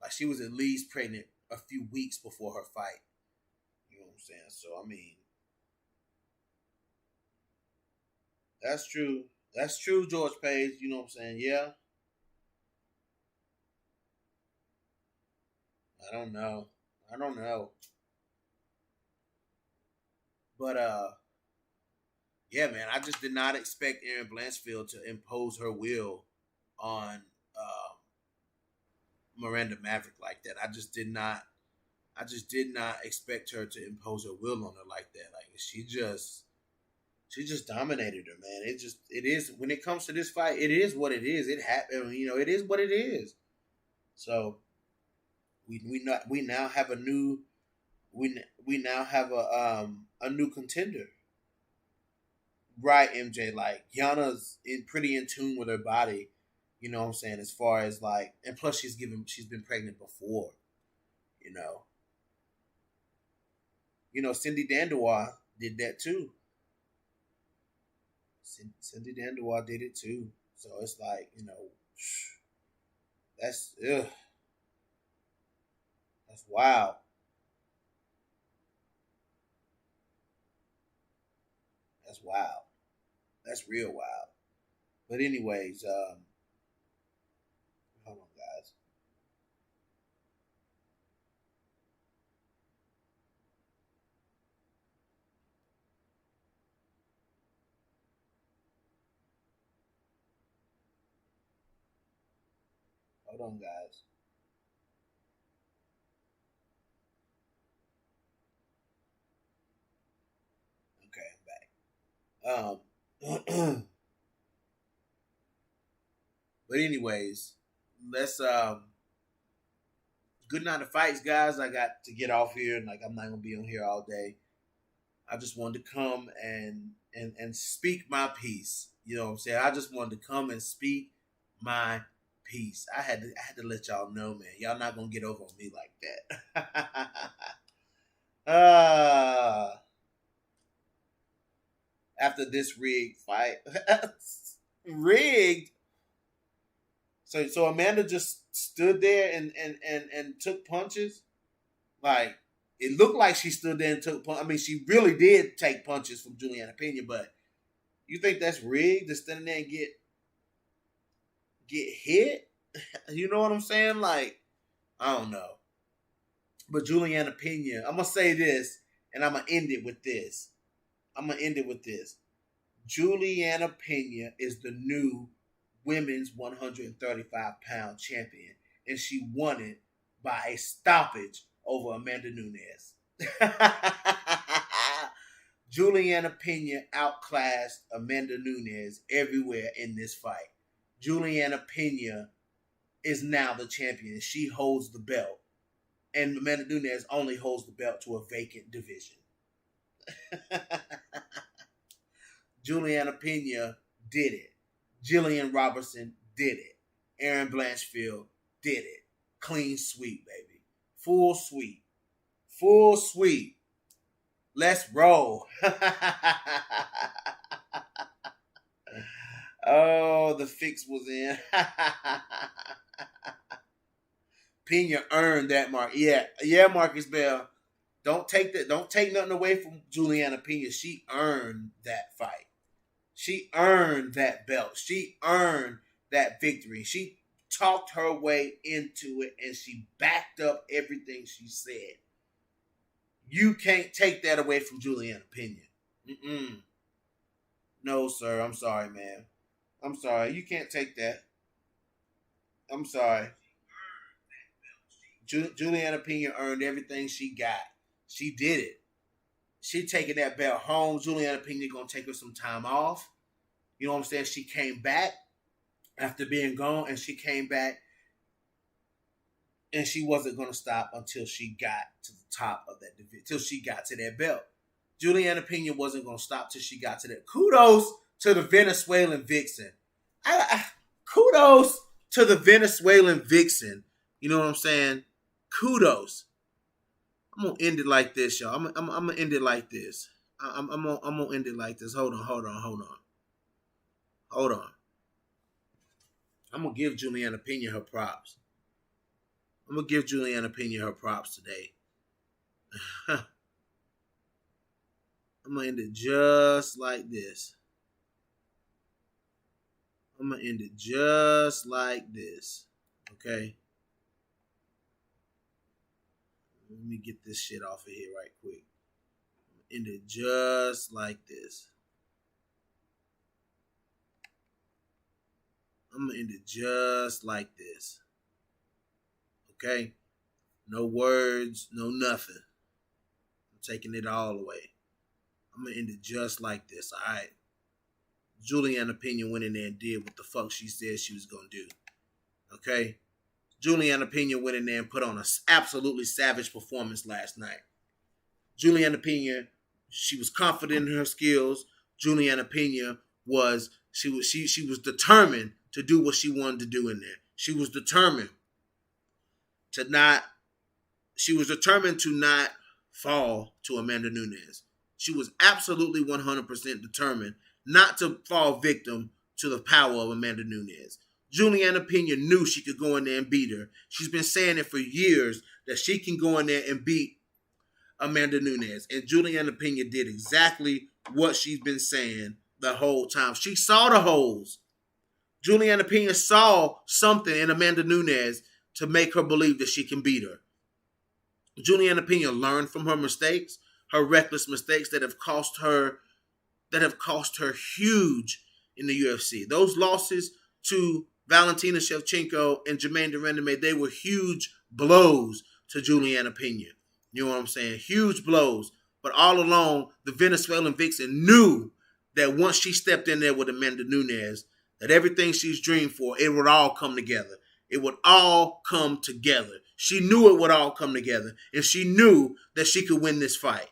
Like, she was at least pregnant a few weeks before her fight. You know what I'm saying? So, I mean, that's true. That's true, George Page. You know what I'm saying? Yeah. I don't know. But, yeah, man, I just did not expect Erin Blansfield to impose her will on Miranda Maverick like that. I just did not expect her to impose her will on her like that. Like, she just dominated her, man. It is when it comes to this fight, it is what it is. It happened, you know, it is what it is. So we now have a new a new contender. Right, MJ, like Yana's pretty in tune with her body, you know what I'm saying, as far as like, and plus she's been pregnant before, you know. You know, Cindy Dandois did that too. Cindy Dandois did it too. So it's like, you know, that's that's wild. That's wild. That's real wild. But anyways, hold on, guys. Hold on, guys. Okay, I'm back. But anyways, let's good night to fights, guys. I got to get off here, and like I'm not gonna be on here all day. I just wanted to come and speak my piece. You know what I'm saying? I just wanted to come and speak my piece. I had to let y'all know, man. Y'all not gonna get over on me like that. After this rigged fight. Rigged. So Amanda just stood there and took punches. Like, it looked like she stood there and took punches. I mean, she really did take punches from Jillian Pena, but you think that's rigged to stand there and get hit? You know what I'm saying? Like, I don't know. But Juliana Pena, I'm gonna say this, and I'm gonna end it with this. Juliana Pena is the new women's 135-pound champion, and she won it by a stoppage over Amanda Nunes. Juliana Pena outclassed Amanda Nunes everywhere in this fight. Juliana Pena is now the champion. She holds the belt. And Amanda Nunes only holds the belt to a vacant division. Juliana Pena did it. Jillian Robinson did it. Erin Blansfield did it. Clean sweep, baby. Full sweep. Full sweep. Let's roll. Oh, the fix was in. Pena earned that mark. Yeah, Marcus Bell. Don't take that. Don't take nothing away from Juliana Pena. She earned that fight. She earned that belt. She earned that victory. She talked her way into it, and she backed up everything she said. You can't take that away from Juliana Pena. No, sir. I'm sorry, man. I'm sorry. You can't take that. I'm sorry. Juliana Pena earned everything she got. She did it. She taking that belt home. Juliana Pena gonna take her some time off. You know what I'm saying? She came back after being gone, and she came back, and she wasn't gonna stop until she got to the top of that division, till she got to that belt. Juliana Pena wasn't gonna stop till she got to that. Kudos to the Venezuelan vixen. Kudos to the Venezuelan vixen. You know what I'm saying? Kudos. I'm gonna end it like this, y'all. I'm gonna end it like this. I'm gonna end it like this. Hold on. I'm gonna give Juliana Pena her props. I'm gonna give Juliana Pena her props today. I'm gonna end it just like this. Okay? Let me get this shit off of here right quick. End it just like this. I'm going to end it just like this. Okay? No words, no nothing. I'm taking it all away. I'm going to end it just like this, all right? Juliana Pena went in there and did what the fuck she said she was going to do. Okay? Juliana Pena went in there and put on an absolutely savage performance last night. Juliana Pena, she was confident in her skills. Juliana Pena was determined to do what she wanted to do in there. She was determined to not fall to Amanda Nunes. She was absolutely 100% determined not to fall victim to the power of Amanda Nunes. Juliana Pena knew she could go in there and beat her. She's been saying it for years that she can go in there and beat Amanda Nunes. And Juliana Pena did exactly what she's been saying the whole time. She saw the holes. Juliana Pena saw something in Amanda Nunes to make her believe that she can beat her. Juliana Pena learned from her mistakes, her reckless mistakes that have cost her huge in the UFC. Those losses to Valentina Shevchenko and Jermaine Durandame, they were huge blows to Juliana Pena. You know what I'm saying? Huge blows. But all along, the Venezuelan vixen knew that once she stepped in there with Amanda Nunes, that everything she's dreamed for, it would all come together. It would all come together. She knew it would all come together. And she knew that she could win this fight.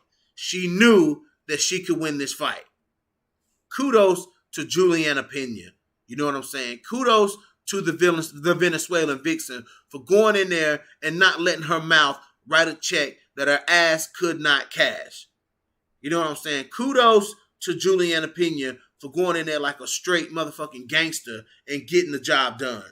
Kudos to Juliana Pena. You know what I'm saying? Kudos to the Venezuelan vixen for going in there and not letting her mouth write a check that her ass could not cash. You know what I'm saying? Kudos to Juliana Pena for going in there like a straight motherfucking gangster and getting the job done.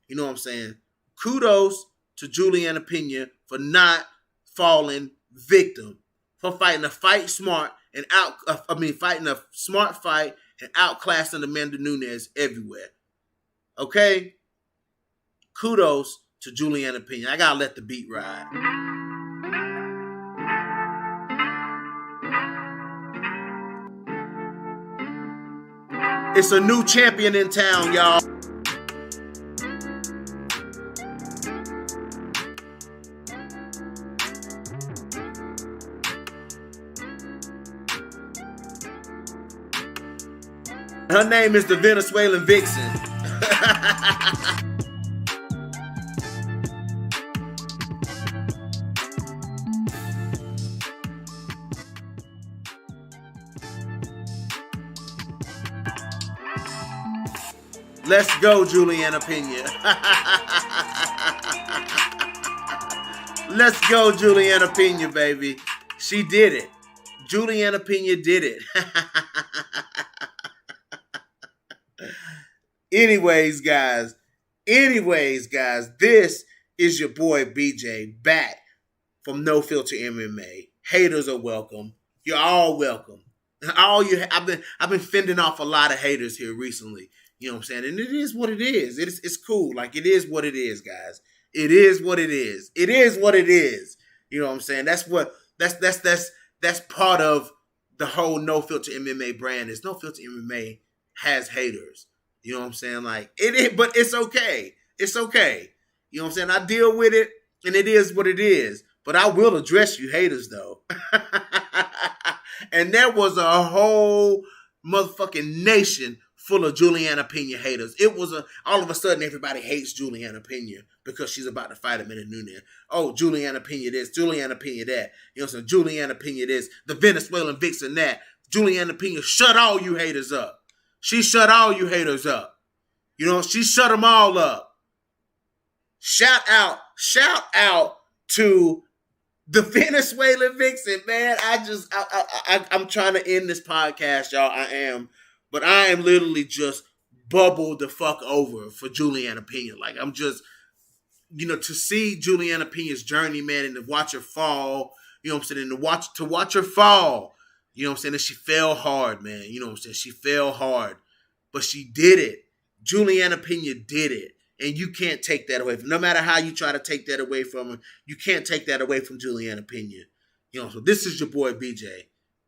You know what I'm saying? Kudos to Juliana Pena for not falling victim, for fighting a fight smart and fighting a smart fight and outclassing Amanda Nunes everywhere. Okay? Kudos to Juliana Pena. I gotta let the beat ride. It's a new champion in town, y'all. Her name is the Venezuelan Vixen. Let's go, Juliana Pena. Let's go, Juliana Pena, baby. She did it. Juliana Pena did it. Anyways, guys, this is your boy BJ back from No Filter MMA. Haters are welcome. You're all welcome. I've been fending off a lot of haters here recently. You know what I'm saying? And it is what it is. It's cool. Like, it is what it is, guys. It is what it is. It is what it is. You know what I'm saying? That's part of the whole No Filter MMA brand. Is No Filter MMA has haters. You know what I'm saying? Like, it is, but it's okay. It's okay. You know what I'm saying? I deal with it, and it is what it is. But I will address you haters, though. And there was a whole motherfucking nation full of Juliana Pena haters. It was all of a sudden everybody hates Juliana Pena because she's about to fight him in a NUNES. Oh, Juliana Pena this, Juliana Pena that. You know what I'm saying? Juliana Pena this, the Venezuelan vixen that. Juliana Pena shut all you haters up. She shut all you haters up. You know, she shut them all up. Shout out to the Venezuelan vixen, man. I'm trying to end this podcast, y'all. I am. But I am literally just bubbled the fuck over for Juliana Pena. Like, I'm just, you know, to see Juliana Pena's journey, man, and to watch her fall, you know what I'm saying, and to watch her fall, you know what I'm saying, and she fell hard, man. You know what I'm saying? She fell hard. But she did it. Juliana Pena did it. And you can't take that away from, no matter how you try to take that away from her, you can't take that away from Juliana Pena. You know, so this is your boy BJ,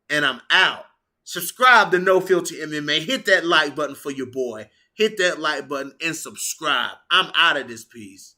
and I'm out. Subscribe to No Filter MMA. Hit that like button for your boy. Hit that like button and subscribe. I'm out of this piece.